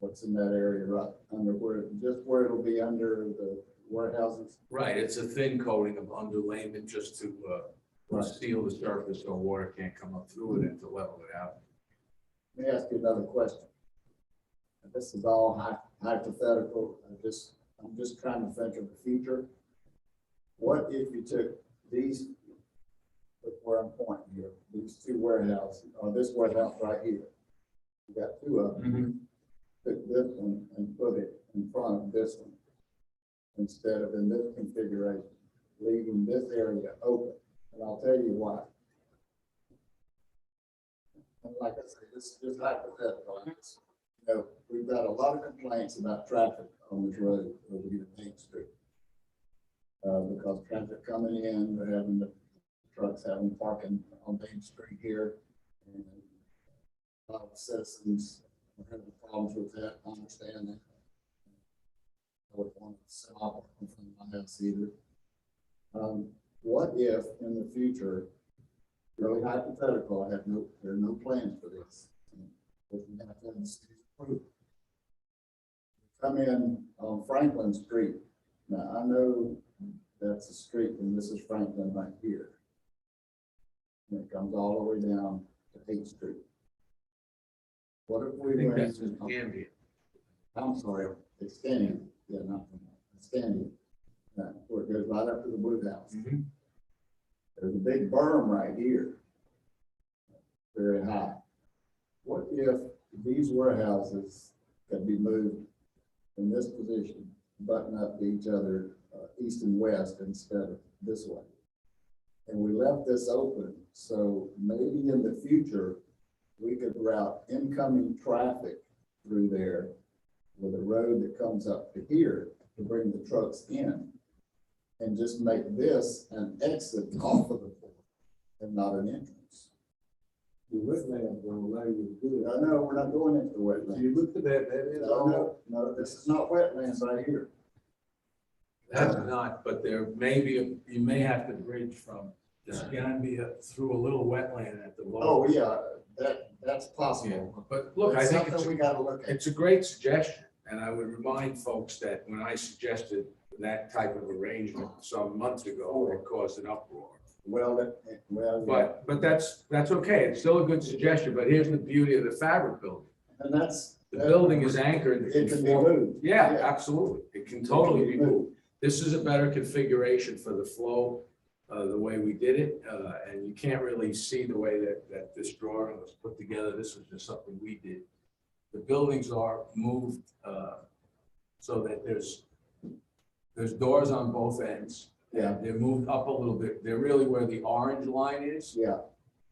what's in that area, right under where, just where it'll be under the warehouses? Right, it's a thin coating of underlayment just to seal the surface so water can't come up through it and to level it out. Let me ask you another question. This is all hypothetical. I'm just trying to think of the future. What if you took these, look where I'm pointing here, these two warehouses, or this warehouse right here? You got two of them. Took this one and put it in front of this one instead of in this configuration, leaving this area open. And I'll tell you why. And like I said, this is just hypothetical. You know, we've got a lot of complaints about traffic on this road over here at Main Street. Because traffic coming in, we're having the trucks having parking on Main Street here. And a lot of citizens are having problems with that. I understand that. would want to sell in front of my house either. What if in the future, really hypothetical, there are no plans for this. If we have to have the city's approval. Come in on Franklin Street. Now, I know that's a street and this is Franklin right here. And it comes all the way down to 8th Street. What if I we think went that's in Canby. I'm sorry, extending, yeah, not extending, where it goes right up to the Blue House. Mhm. There's a big berm right here, very high. What if these warehouses could be moved in this position, button up to each other, east and west instead of this way? And we left this open, so maybe in the future, we could route incoming traffic through there with a road that comes up to here to bring the trucks in. And just make this an exit off of the port and not an entrance. The wetlands will allow you to do it. No, we're not going into the If wetland. you look at that, that is all. No, this is not wetlands right here. That's not, but there may be, you may have to bridge from Escambia through a little wetland at the low. Oh, yeah, that's Yeah, possible. but look, I It's think something we gotta look at. it's a great suggestion, and I would remind folks that when I suggested that type of arrangement some months ago, it caused an uproar. Well, But that's okay. It's still a good suggestion, but here's the beauty of the fabric building. and that's. The building is anchored. It can be moved. Yeah, absolutely. It can totally be moved. This is a better configuration for the flow, the way we did it. And you can't really see the way that this drawing was put together. This was just something we did. The buildings are moved, so that there's doors on both ends. Yeah. They're moved up a little bit. They're really where the orange line is. Yeah,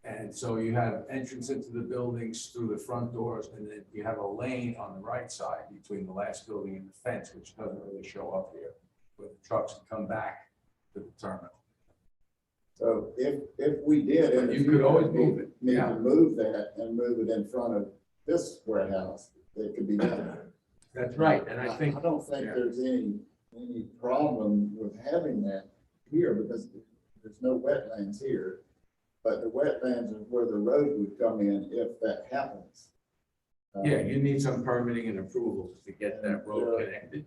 And so you have entrance into the buildings through the front doors, and then you have a lane on the right side between the last building and the fence, which doesn't really show up here, where the trucks can come back to the terminal. so if we did. in the You could future, always move it, Need yeah. to move that and move it in front of this warehouse, it could be done. That's right, and I think, I don't think yeah. there's any problem with having that here because there's no wetlands here. But the wetlands is where the road would come in if that happens. yeah, you need some permitting and approvals to get that road connected.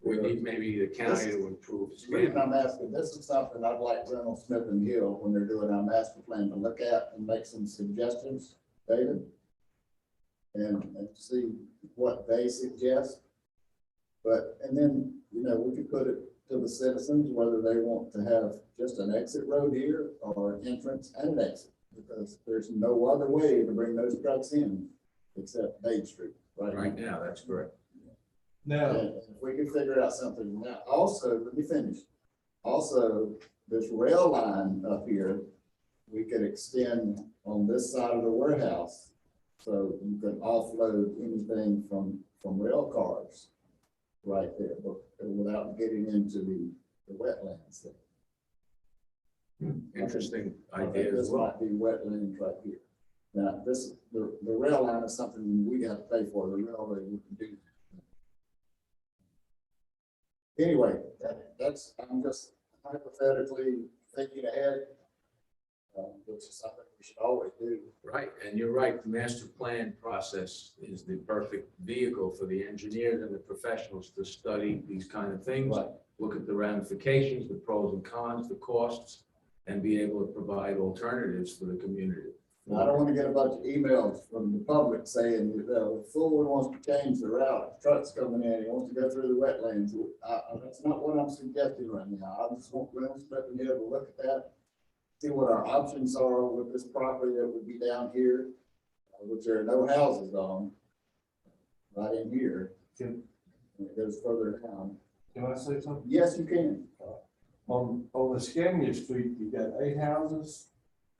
We need maybe the county to improve. The reason I'm asking, this is something I'd like Reynolds Smith and Hill, when they're doing our master plan, to look at and make some suggestions, David. And see what they suggest. And then, we could put it to the citizens, whether they want to have just an exit road here or an entrance and an exit. Because there's no other way to bring those trucks in except Main Street, right? Right now, that's correct. Now, And if we can figure out something now, also, let me finish. Also, this rail line up here, we could extend on this side of the warehouse. So you can offload anything from rail cars right there, but without getting into the wetlands there. Interesting I think idea as this well. might be wetlands right here. Now, the rail line is something we have to pay for, the railroad wouldn't do. Anyway, I'm just hypothetically thinking ahead, which is something we should always do. Right, and you're right, the master plan process is the perfect vehicle for the engineers and the professionals to study these kind of things. Right. Look at the ramifications, the pros and cons, the costs, and be able to provide alternatives for the community. Now, I don't want to get a bunch of emails from the public saying, Fuller wants to change the route, trucks coming in, he wants to go through the wetlands. That's not what I'm suggesting right now. I just want Reynolds Smith and Hill to look at that, see what our options are with this property that would be down here, which there are no houses on, right in here. And it goes further down. can I say something? Yes, you can. On Escambia Street, you got 8 houses.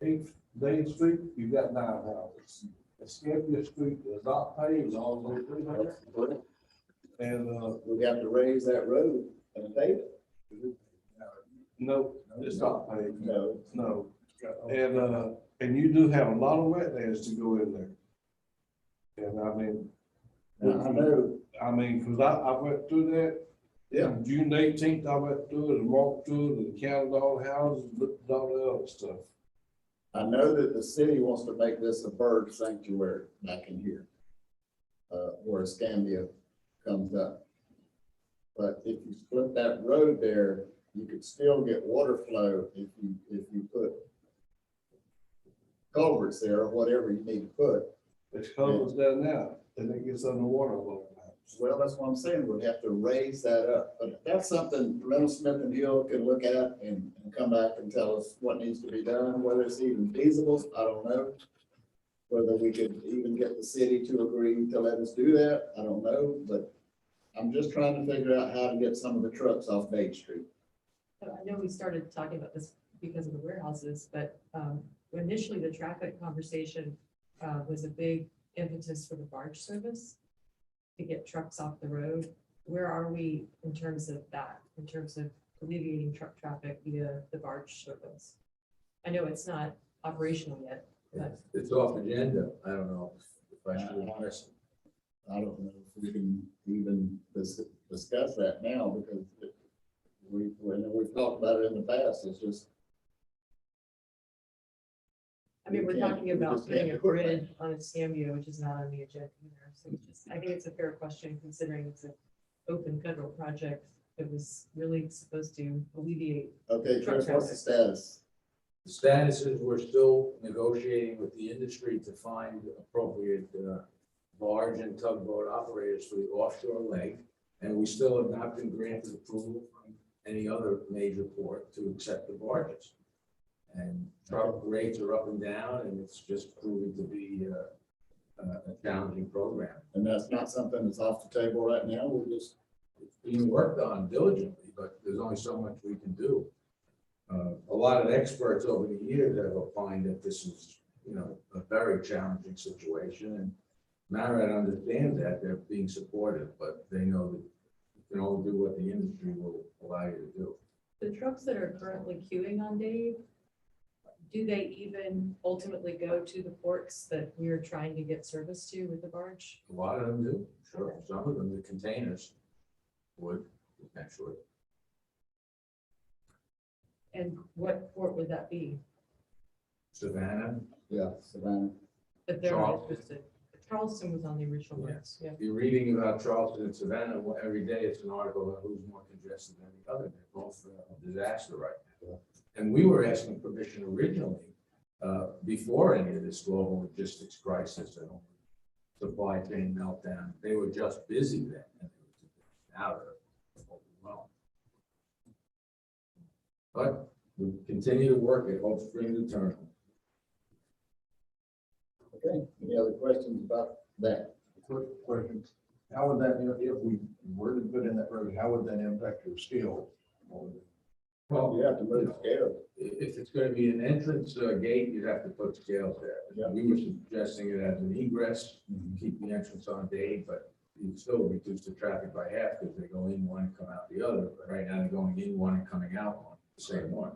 8th Main Street, you got 9 houses. Escambia Street is not paved all the way through. And, We have to raise that road and pave it. no, it's not paved. No. No. And you do have a lot of wetlands to go in there. And I mean, Now, I know, cause I went through that, Yeah. June 18th, I went through it and walked through it and counted all the houses, looked at all the other stuff. I know that the city wants to make this a bird sanctuary back in here, where Escambia comes up. But if you split that road there, you could still get water flow if you put culverts there or whatever you need to put. It's closed down now, and it gets underwater a little bit. Well, that's what I'm saying, we'd have to raise that up, but that's something Fernando Smith and Hill can look at and come back and tell us what needs to be done, whether it's even feasible, I don't know. Whether we could even get the city to agree to let us do that, I don't know, but I'm just trying to figure out how to get some of the trucks off Bay Street. I know we started talking about this because of the warehouses, but initially the traffic conversation was a big impetus for the barge service to get trucks off the road. Where are we in terms of that, in terms of alleviating truck traffic via the barge service? I know it's not operational yet, but It's off agenda. I don't know if I should be honest. I don't know if we can even discuss that now, because we've talked about it in the past, it's just. I mean, we're We can't- talking we about just putting can't a do it. bridge on a CMU, which is not on the agenda either. So I think it's a fair question, considering it's an open federal project that was really supposed to alleviate. Okay, Chris, what's the status? The status is we're still negotiating with the industry to find appropriate barge and tugboat operators for the offshore leg. And we still have not been granted approval from any other major port to accept the barges. And truck rates are up and down, and it's just proving to be a challenging program. And that's not something that's off the table right now, we're just. It's being worked on diligently, but there's only so much we can do. A lot of experts over the years have opined that this is, a very challenging situation, and Marriott understands that. They're being supportive, but they know that you can only do what the industry will allow you to do. The trucks that are currently queuing on Dave, do they even ultimately go to the ports that we're trying to get service to with the barge? A lot of them do, sure. Some of them, the containers would potentially. And what port would that be? Savannah, Yeah, Savannah. If they're not Charleston. interested. Charleston was on the original list, yeah. if you're reading about Charleston and Savannah, every day it's an article about who's more congested than the other. They're both a disaster right now. And we were asking permission originally, before any of this global logistics crisis and supply chain meltdown. They were just busy then. And now they're overwhelmed. But we continue to work at Hope Springs Eternal. Okay, any other questions about that? Quick question. How would that, if we were to put in that road, how would that impact your scale? Well, You have to move the scale. if it's going to be an entrance gate, you'd have to put scales there. Yeah. We were suggesting it as an egress, keep the entrance on Dave, but you'd still reduce the traffic by half because they go in one and come out the other. But right now they're going in one and coming out one, the same one.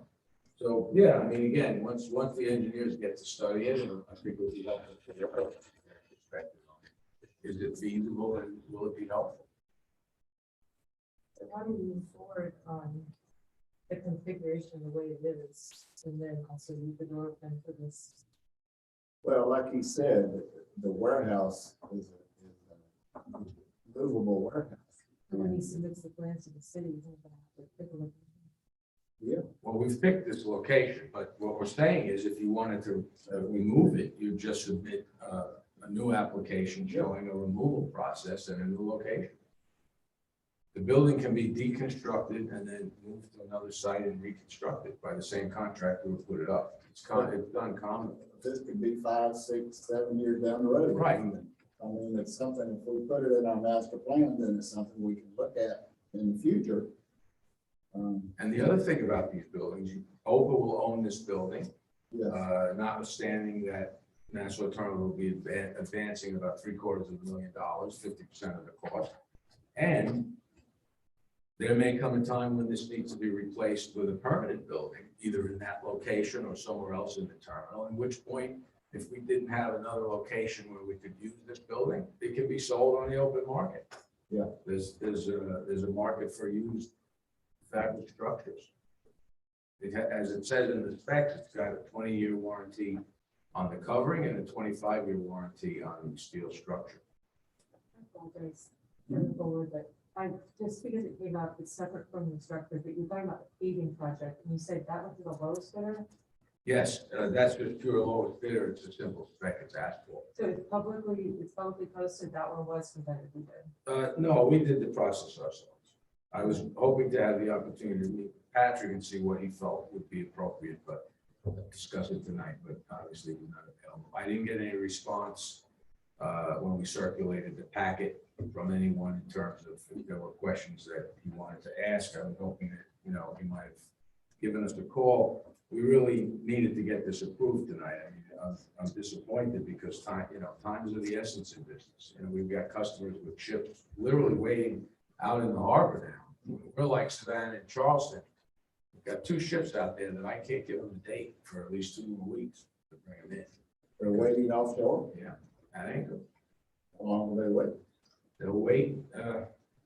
So, yeah, I mean, again, once the engineers get to study it, I think it would be helpful for their perspective on it. Is it feasible and will it be helpful? So how do we move forward on the configuration the way it is, and then also leave the door open for this? Well, like he said, the warehouse is a movable warehouse. And when he submits the plans to the city, he's gonna have to take a look. Yeah. Well, we've picked this location, but what we're saying is if you wanted to remove it, you just submit a new application showing a removal process and a new location. The building can be deconstructed and then moved to another site and reconstructed by the same contractor who put it up. It's done commonly. This could be 5, 6, 7 years down the road. Right. I mean, it's something, if we put it in our master plan, then it's something we can look at in the future. And the other thing about these buildings, OPA will own this building, Yeah, notwithstanding that Nassau Terminal will be advancing about $750,000, 50% of the cost. And there may come a time when this needs to be replaced with a permanent building, either in that location or somewhere else in the terminal, in which point, if we didn't have another location where we could use this building, it can be sold on the open market. Yeah. There's a market for used fabric structures. As it says in the specs, it's got a 20-year warranty on the covering and a 25-year warranty on the steel structure. I apologize for the forward, but I, just because it came up, it's separate from the structure, but you're talking about the paving project, and you said that was the lowest bidder? Yes, that's just pure lowest bidder. It's a simple spec. It's asphalt. So it's publicly posted, that one was competitively bid. No, we did the process ourselves. I was hoping to have the opportunity to meet Patrick and see what he felt would be appropriate, but discuss it tonight, but obviously we're not available. I didn't get any response when we circulated the packet from anyone in terms of if there were questions that he wanted to ask. I was hoping that, you know, he might have given us a call. We really needed to get this approved tonight. I mean, I'm disappointed because times are the essence in business. You know, we've got customers with ships literally waiting out in the harbor now. We're like Savannah and Charleston. We've got 2 ships out there that I can't give them a date for at least 2 more weeks to bring them in. They're waiting offshore. Yeah, that ain't good. How long will they wait? They'll wait.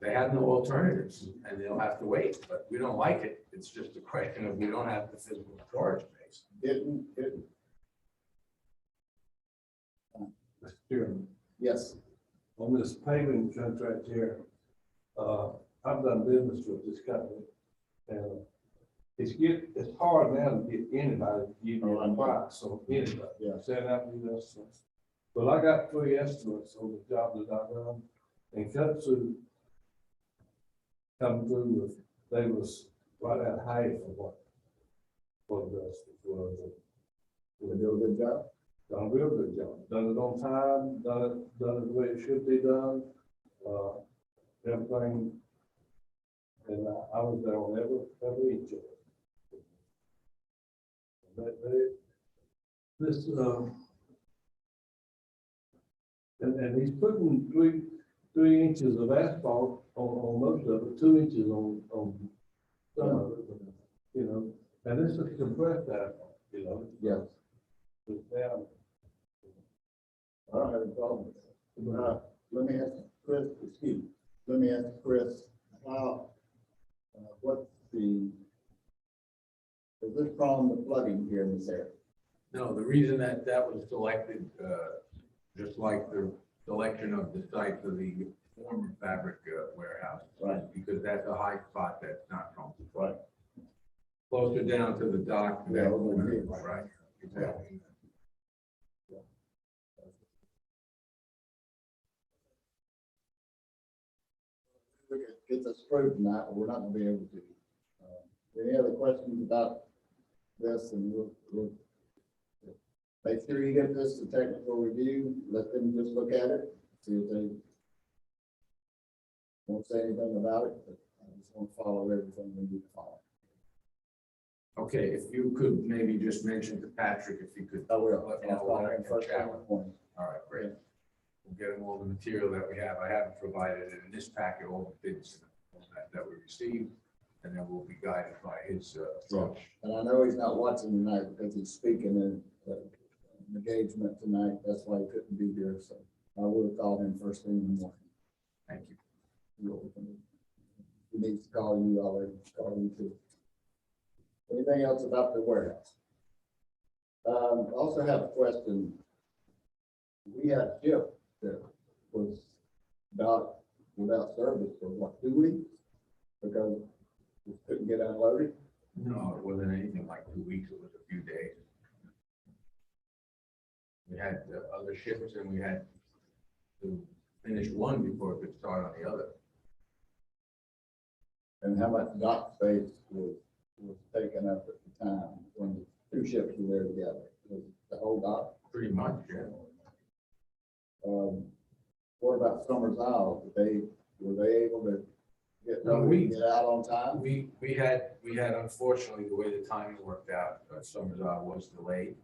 They have no alternatives and they'll have to wait, but we don't like it. It's just a question of we don't have the physical storage space. Didn't. Mr. Chairman, Yes. on this paving contract here, I've done business with this company. And it's hard now to get anybody to give you a price on anybody. Yeah. Set out with us. But I got 3 estimates on the job that I've done, and Kutsu come through with, they was right at half of what the rest was. They do a good job. Done a real good job. Done it on time, done it the way it should be done. Everything. And I was there on every inch of it. This, and he's putting 3 inches of asphalt on most of it, 2 inches on some of it, you know, and this is compressed asphalt, you know. Yes. It's down. I don't have a problem with that. Let me ask Chris, how, what's is this problem the flooding here in this area? No, the reason that was selected, just like the selection of the site for the former fabric warehouse. Right. Because that's a high spot that's not prone. Right. Closer down to the dock. Yeah, over here. Right. Exactly. Get this approved tonight, or we're not gonna be able to. Any other questions about this? And we'll make sure you get this to technical review, let them just look at it, see if they won't say anything about it, but I just want to follow everything we need to follow. Okay, if you could maybe just mention to Patrick, if you could. I will. Let me know I'll what follow I him can first thing chat in the with. morning. All right, great. We'll get him all the material that we have. I haven't provided it in this packet, all the bids that we received, and then we'll be guided by his approach. And I know he's not watching tonight because he's speaking in an engagement tonight. That's why he couldn't be here. So I would have called him first thing in the morning. Thank you. He needs to call you, I'll call you too. Anything else about the warehouse? Also have a question. We had a ship that was without service for what, 2 weeks? Because we couldn't get unloaded. No, it wasn't anything like 2 weeks. It was a few days. We had other ships and we had to finish one before we could start on the other. And how much dock space was taken up at the time when the 2 ships were there together? Was the whole dock? Pretty much, yeah. What about Summers Isle? Were they able to get out on time? We had unfortunately, the way the timing worked out, Summers Isle was delayed.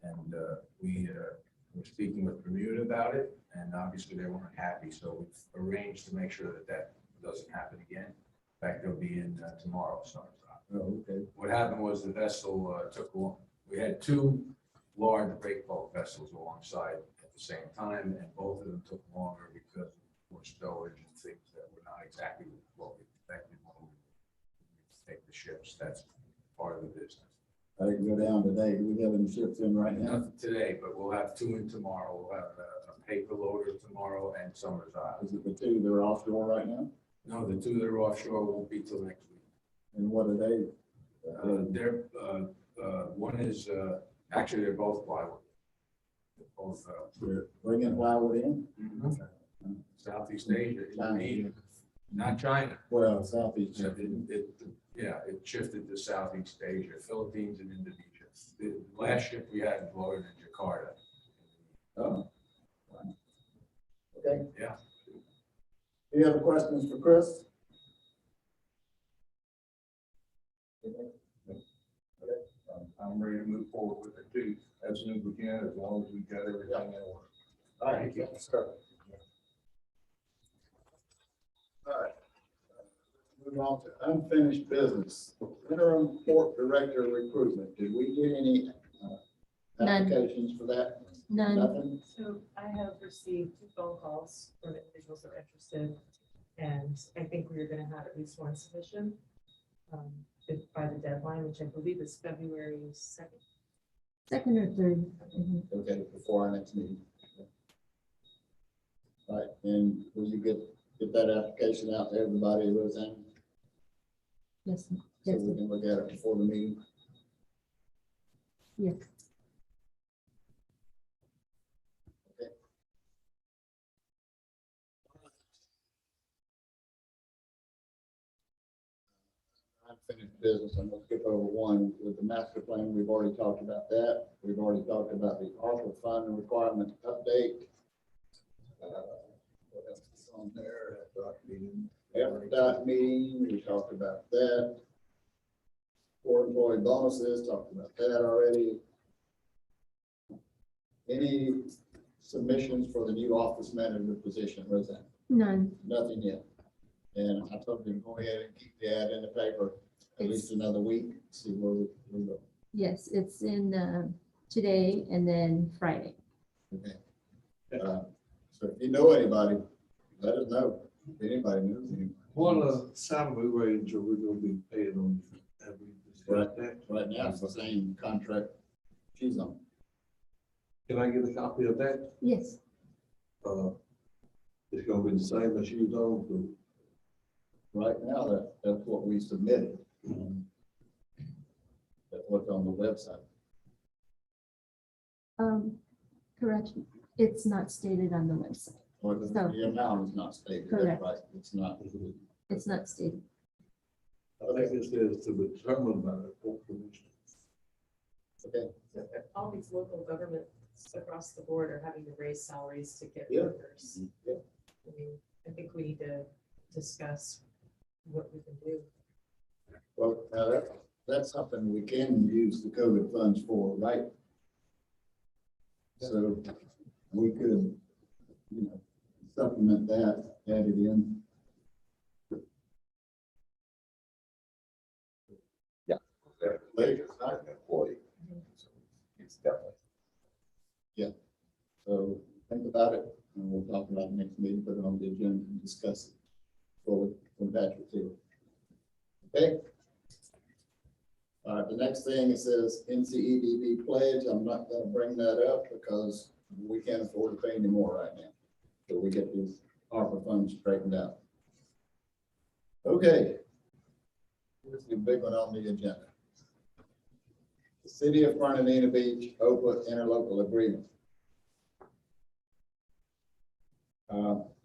And we were speaking with Bermuda about it, and obviously they weren't happy. So we've arranged to make sure that doesn't happen again. In fact, they'll be in tomorrow, Summers Isle. Oh, okay. What happened was the vessel took long. We had 2 large break bulk vessels alongside at the same time, and both of them took longer because of more storage and things that exactly what we expected when we take the ships. That's part of the business. I can go down today. Do we have any ships in right now? Nothing today, but we'll have 2 in tomorrow. We'll have a paper loader tomorrow and Summers Island. Is it the two that are offshore right now? No, the 2 that are offshore won't be till next week. And what are they? One is, actually, they're both plywood. They're both, They're bringing plywood in? Southeast Asia, Indonesia, not China. Well, Southeast. It shifted to Southeast Asia, Philippines and Indonesia. The last ship we had loaded in Jakarta. Oh. Wow. Okay. Yeah. Any other questions for Chris? I'm ready to move forward with it too, as soon as we can, as long as we got everything in order. All right, thank you, sir. All right. Move on to unfinished business. Interim port director recruitment. Did we get any None. applications for that? None. Nothing? So I have received 2 phone calls from individuals that are interested, and I think we are gonna have at least 1 submission by the deadline, which I believe is February 2nd. Second or third. Okay, before our next meeting. All right, and will you get that application out to everybody, Roseanne? Yes, So yes, we can look at it before the meeting? yes. Unfinished business, I'm gonna skip over one with the master plan. We've already talked about that. We've already talked about the ARPA fund requirement update. What else is on there? FDOT meeting, we talked about that. For employee bonuses, talked about that already. Any submissions for the new office manager position, Roseanne? None. Nothing yet. And I told you to go ahead and keep the ad in the paper at least another week, see where we go. Yes, it's in today and then Friday. Okay. So if you know anybody, let us know. If anybody knows anybody. What salary range are we gonna be paying on? Have we discussed that? Right now, it's the same contract she's on. Can I get a copy of that? Yes, It's gonna be the same as you on, so Right now, that's what we submitted. That's what's on the website. correction. It's not stated on the website. Or the So- the amount is not stated, that's Correct. right, it's not. It's not stated. I think it says to be determined by the port commission. Okay, All these local governments across the board are having to raise salaries to get Yeah. workers. Yeah. I mean, I think we need to discuss what we can do. well, now that's something we can use the COVID funds for, right? So we could, supplement that, add it in. Later, it's not an employee. So it's definitely. So think about it, and we'll talk about it next meeting, put it on the agenda and discuss it fully when Patrick's here. Okay? All right, the next thing, it says NCEDB pledge. I'm not gonna bring that up because we can't afford to pay any more right now. So we get these ARPA funds straightened out. Okay. Here's the big one on the agenda. The City of Fernando Beach OPA interlocal agreement.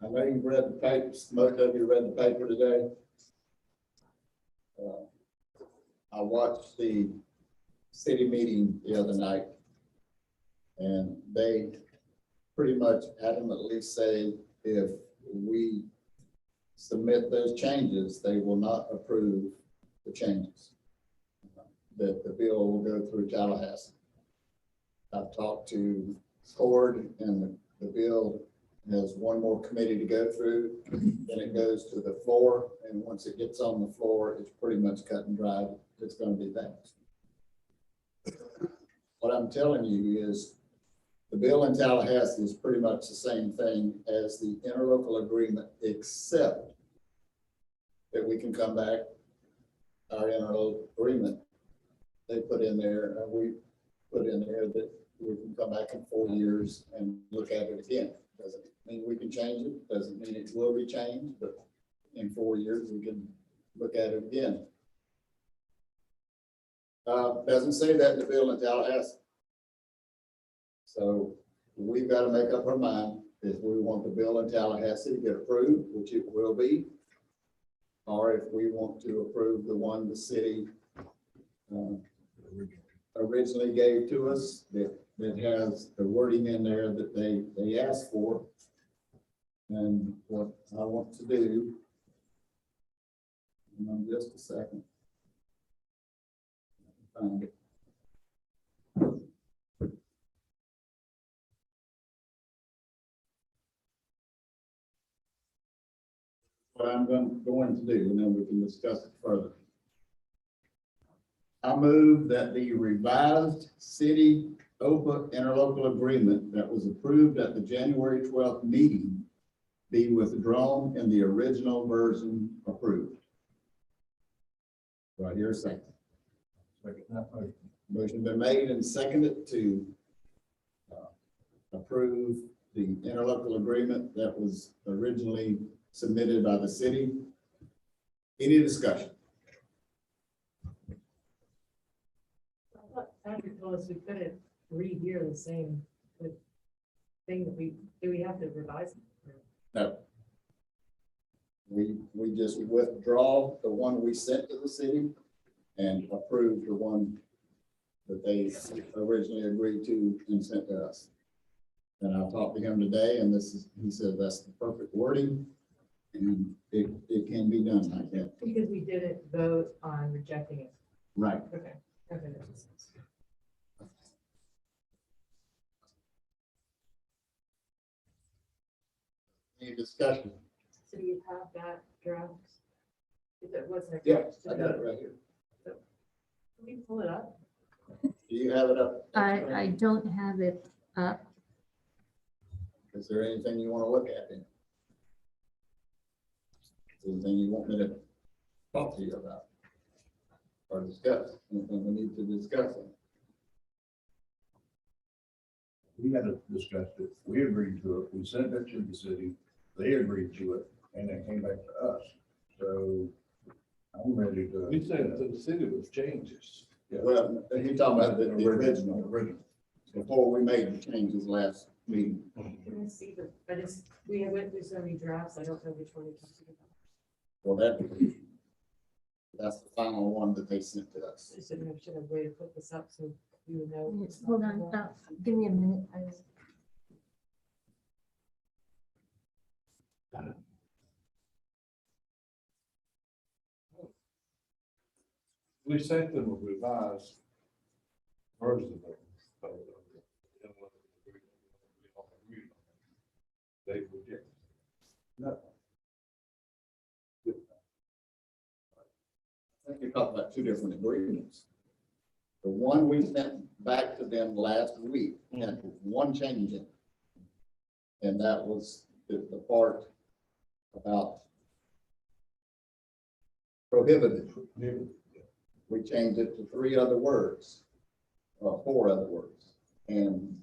I know you've read the papers, most of you read the paper today. I watched the city meeting the other night, and they pretty much adamantly say if we submit those changes, they will not approve the changes. That the bill will go through Tallahassee. I've talked to Ford, and the bill has one more committee to go through, then it goes to the floor, and once it gets on the floor, it's pretty much cut and dried. It's gonna be passed. What I'm telling you is the bill in Tallahassee is pretty much the same thing as the interlocal agreement, except that we can come back, our interlocal agreement, they put in there, we put in there that we can come back in 4 years and look at it again. Doesn't mean we can change it, doesn't mean it will be changed, but in 4 years, we can look at it again. Doesn't say that in the bill in Tallahassee. So we've got to make up our mind if we want the bill in Tallahassee to get approved, which it will be, or if we want to approve the one the city originally gave to us that has the wording in there that they asked for. And what I want to do, just a second. Find it. What I'm going to do, and then we can discuss it further. I move that the revised city OPA interlocal agreement that was approved at the January 12th meeting be withdrawn and the original version approved. Right here, second. Motion been made and seconded to approve the interlocal agreement that was originally submitted by the city. Any discussion? I thought Patrick told us we couldn't rehear the same thing that do we have to revise? No. We just withdraw the one we sent to the city and approve the one that they originally agreed to and sent to us. And I talked to him today, and he said that's the perfect wording, and it can be done like that. Because we didn't vote on rejecting it. Right. Okay. Okay, that makes sense. Any discussion? So do you have that draft? If it wasn't. Yeah, attached to I got it the- right here. Can we pull it up? Do you have it up? I don't have it up. Is there anything you want to look at then? Anything you want me to talk to you about? Or discuss? Anything we need to discuss? We had to discuss it. We agreed to it. We sent it to the city. They agreed to it, and it came back to us. So I'm ready to. We sent it to the city with changes. Well, you're talking about the original, before we made the changes last meeting. Can I see we went through so many drafts, I don't know which one you're talking about. Well, that's the final one that they sent to us. I just didn't know if you had a way to put this up so you would know. Hold on, give me a minute. We sent them a revised version of it. They rejected. No. I think you're talking about two different agreements. The one we sent back to them last week had one change in it. And that was the part about prohibited. We changed it to 3 other words, 4 other words. And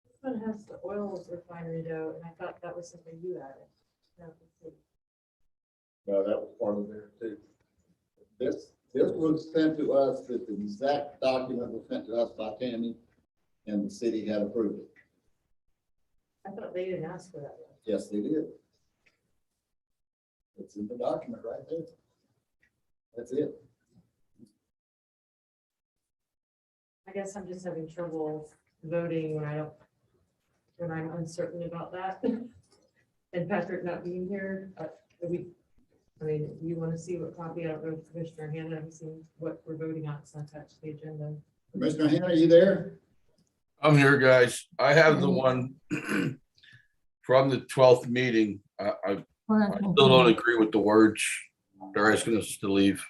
This one has the oil refinery though, and I thought that was something you added. No, let's see. that was part of there too. This was sent to us, that the exact document was sent to us by Tammy, and the city had approved it. I thought they didn't ask for that. Yes, they did. It's in the document right there. That's it. I guess I'm just having trouble voting when I'm uncertain about that. And Patrick not being here, you want to see what copy? I don't know if Commissioner Hannah has seen what we're voting on. It's not attached to the agenda. Commissioner Hannah, are you there? I'm here, guys. I have the one from the 12th meeting. I Hold on. still don't agree with the words. They're asking us to leave.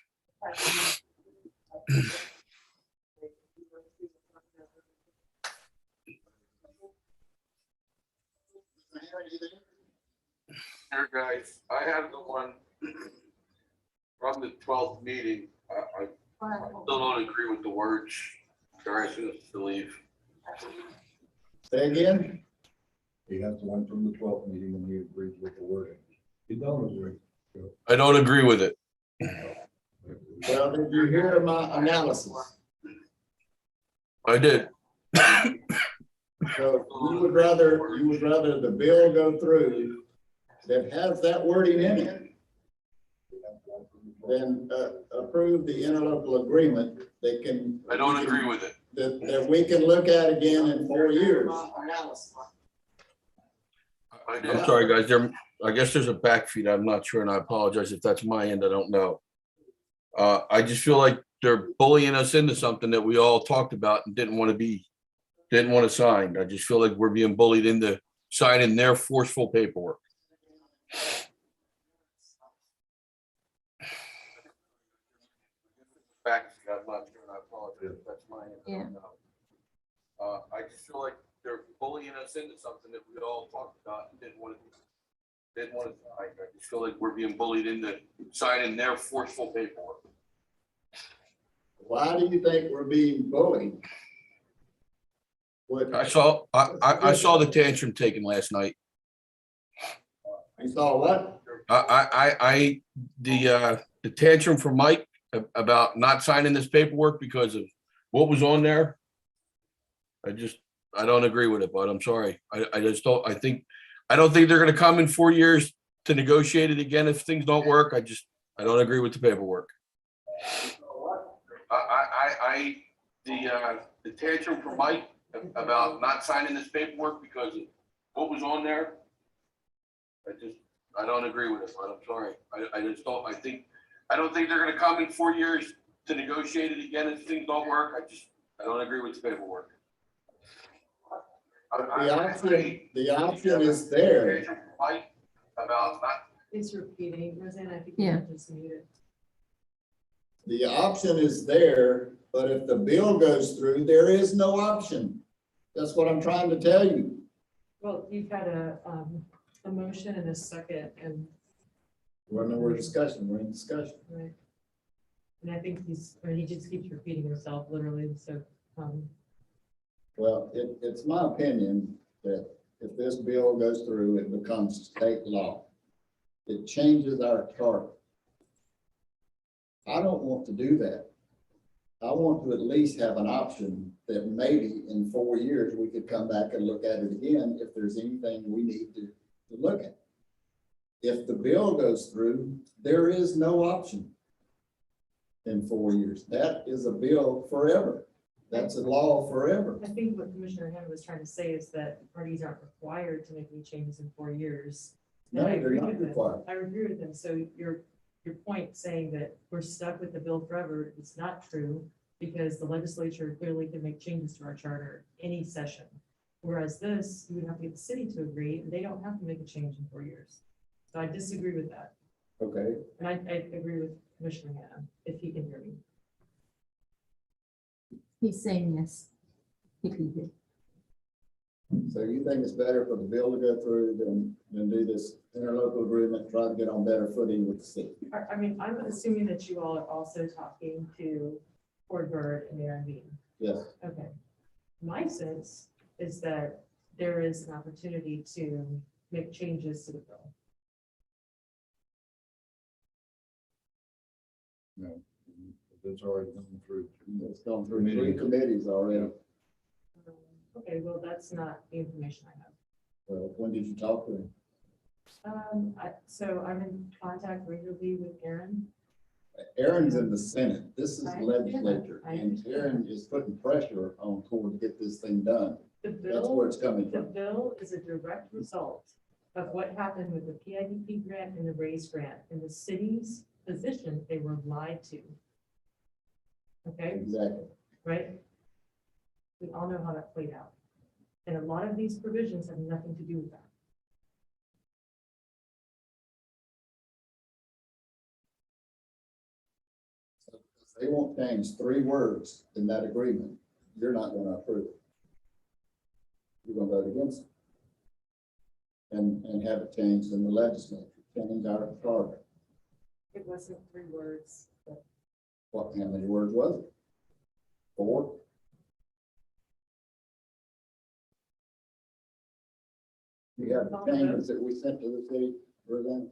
Here, guys, I have the one from the 12th meeting. I still don't agree with the words. Sorry, I should have to leave. Say again? He has the one from the 12th meeting and he agrees with the wording. You don't agree. I don't agree with it. Well, did you hear my analysis? I did. So you would rather the bill go through that has that wording in it than approve the interlocal agreement that can. I don't agree with it. That we can look at again in 4 years. I'm sorry, guys. I guess there's a back feed. I'm not sure, and I apologize if that's my end. I don't know. I just feel like they're bullying us into something that we all talked about and didn't want to sign. I just feel like we're being bullied into signing their forceful paperwork. Back feed. I'm not sure, and I apologize if that's my end. I don't know. I just feel like they're bullying us into something that we all talked about and didn't want to sign. I just feel like we're being bullied into signing their forceful paperwork. Why do you think we're being bullied? What, I saw the tantrum taken last night. you saw what? The tantrum from Mike about not signing this paperwork because of what was on there. I don't agree with it, but I'm sorry. I don't think they're gonna come in 4 years to negotiate it again if things don't work. I don't agree with the paperwork. The tantrum from Mike about not signing this paperwork because of what was on there. I don't agree with it, but I'm sorry. I don't think they're gonna come in 4 years to negotiate it again if things don't work. I don't agree with the paperwork. The option is there. Mike about not. It's repeating, Roseanne, I think Yeah. you just muted. The option is there, but if the bill goes through, there is no option. That's what I'm trying to tell you. Well, you've got a motion and a second, and, We're in discussion. right. And I think he just keeps repeating himself literally, so, Well, it's my opinion that if this bill goes through, it becomes state law. It changes our charter. I don't want to do that. I want to at least have an option that maybe in 4 years, we could come back and look at it again if there's anything we need to look at. If the bill goes through, there is no option in 4 years. That is a bill forever. That's a law forever. I think what Commissioner Hammond was trying to say is that parties aren't required to make any changes in 4 years. No, And I they're agree not with him. required. I agree with them. So your point saying that we're stuck with the bill forever is not true, because the legislature clearly can make changes to our charter any session. Whereas this, you would have to get the city to agree, and they don't have to make a change in 4 years. So I disagree with that. Okay, And I agree with Commissioner Hammond, if he can hear me. He's saying yes. He can hear. so you think it's better for the bill to go through than do this interlocal agreement, try to get on better footing with the city? I mean, I'm assuming that you all are also talking to Ford Bird and Aaron Bean. Yes. Okay. My sense is that there is an opportunity to make changes to the bill. No, it's already gone through. It's gone through 3 committees already. Okay, well, that's not the information I have. Well, when did you talk to him? So I'm in contact regularly with Aaron. Aaron's in the Senate. This is I the understand that. legislature, I and understand. Aaron is putting pressure on Ford to get this thing done. The That's where bill, it's coming the from. bill is a direct result of what happened with the PIDP grant and the RAISE grant. In the city's position, they were lied to. Okay? Exactly. Right? We all know how that played out. And a lot of these provisions have nothing to do with that. They won't change 3 words in that agreement. You're not going to approve it. You're going to vote against it. and have it changed in the legislature, change our charter. It wasn't 3 words, but What, how many words was it? 4? You have the changes that we sent to the city, Roseanne?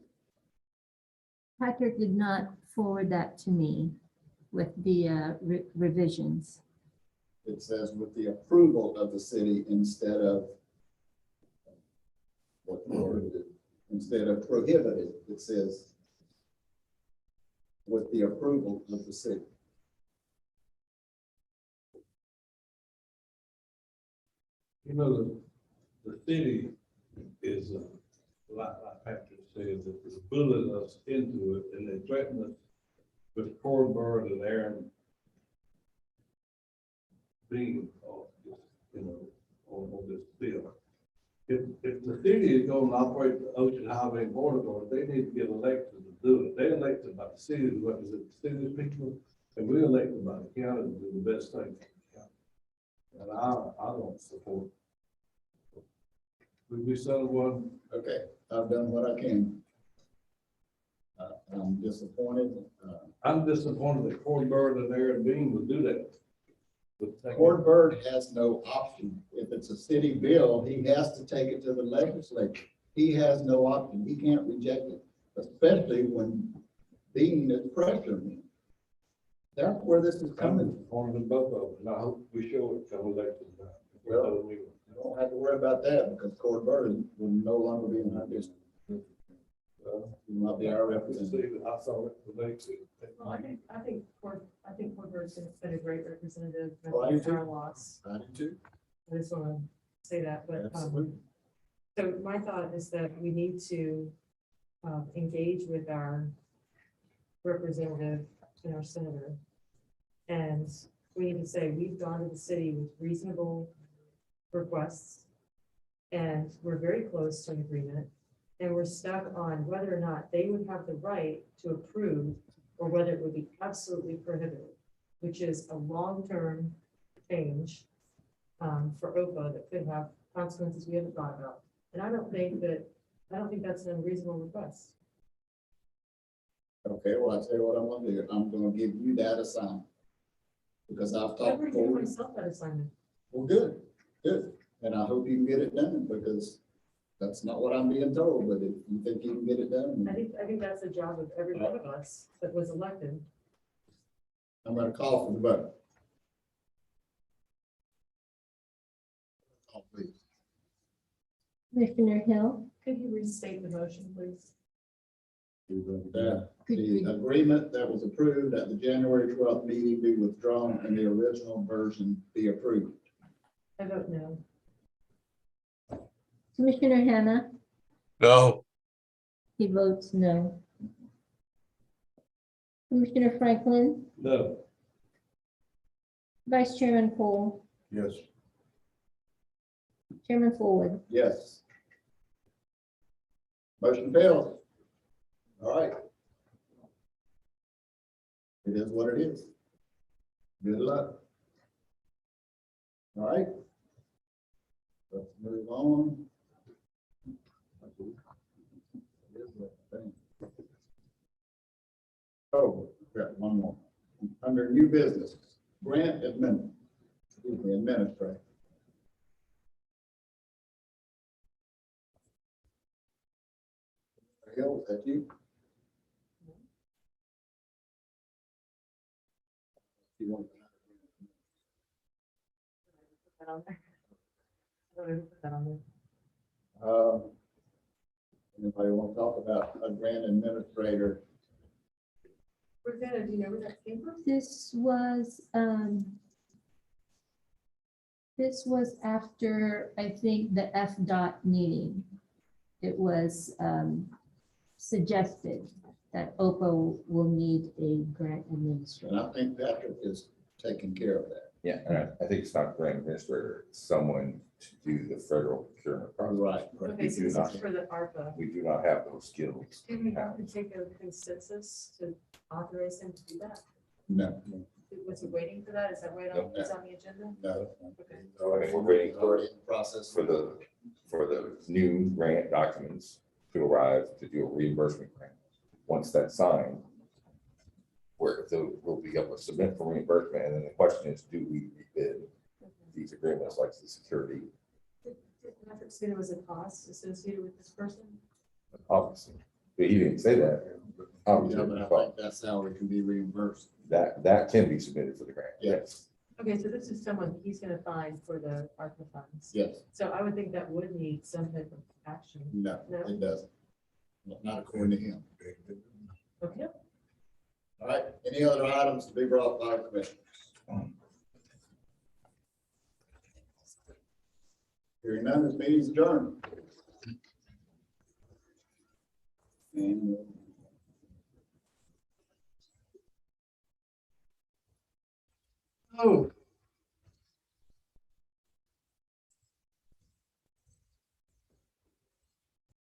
Patrick did not forward that to me with the revisions. It says with the approval of the city instead of what the word is, instead of prohibited, it says with the approval of the city. You know, the city is, like Patrick said, that is bullying us into it, and they threaten us with Bird and Aaron being, you know, on this bill. If the city is going to operate the Ocean Highway and Border Guard, they need to get elected to do it. They're elected by the city to represent the city's people, and we're elected by the county to do the best thing for the county. And I don't support. Would we settle one? Okay, I've done what I can. I'm disappointed. I'm disappointed that Bird and Aaron Bean would do that. Bird has no option. If it's a city bill, he has to take it to the legislature. He has no option. He can't reject it, especially when Bean is pressuring him. That's where this is I'm coming. disappointed in both of them, and I hope we show it come election time. Well, you don't have to worry about that because Bird will no longer be in our district. He might be our representative. I saw it today too. well, I think Porter's been a great representative Oh, I do of too. our loss. I do too. I just want to say that, but, Absolutely. so my thought is that we need to, engage with our representative and our senator. And we need to say, we've gone to the city with reasonable requests, and we're very close to an agreement, and we're stuck on whether or not they would have the right to approve, or whether it would be absolutely prohibited, which is a long-term change for OPA that could have consequences we haven't thought about. And I don't think that's an unreasonable request. Okay, well, I'll tell you what I'm gonna do. I'm gonna give you that assignment. Because I've I've talked already given forward. myself that assignment. Well, good, good. And I hope you can get it done because that's not what I'm being told, but if you think you can get it done, I think that's the job of every one of us that was elected. I'm gonna call for the vote. Call, please. Commissioner Hill, Could you restate the motion, please? That could the you, agreement that was approved at the January 12th meeting be withdrawn and the original version be approved. I vote no. Commissioner Hannah, No, he votes no. Commissioner Franklin, No. Vice Chairman Cole, Yes. Chairman Forward. Yes. Motion fails. All right. It is what it is. Good luck. All right. Let's move on. Oh, got one more. Under new business, grant administrator. Hill, is that you? You want Put that on there. I don't know who put that on there. Anybody want to talk about a grant administrator? Rosanna, do you know where that came from? This was after, I think, the FDOT meeting. It was suggested that OPA will need a grant And administrator. I think Patrick is taking care of that. Yeah, and I think it's not grant administrator, it's someone to do the federal procurement process. Right. Okay, so do this not- is for the ARPA. We do not have those skills. Do we have to take a consensus to authorize him to do that? No, Was he waiting for that? Is that why it's on the agenda? no. Okay. So I think we're waiting Already in the process. for the for the new grant documents to arrive to do a reimbursement grant. Once that's signed, we'll be able to submit for reimbursement, and then the question is, do we rebid these agreements like the security? Did Patrick say there was a cost associated with this person? Obviously, but he didn't say that. Yeah, Obviously, but I but think that salary can be reimbursed. that can be submitted for the grant. Yes. Okay, so this is someone he's gonna find for the ARPA funds. Yes, So I would think that would need some type of action. no, No? it doesn't. Not according to him. Okay. All right, any other items to be brought by the commission? Hearing none, this meeting is adjourned. And Oh.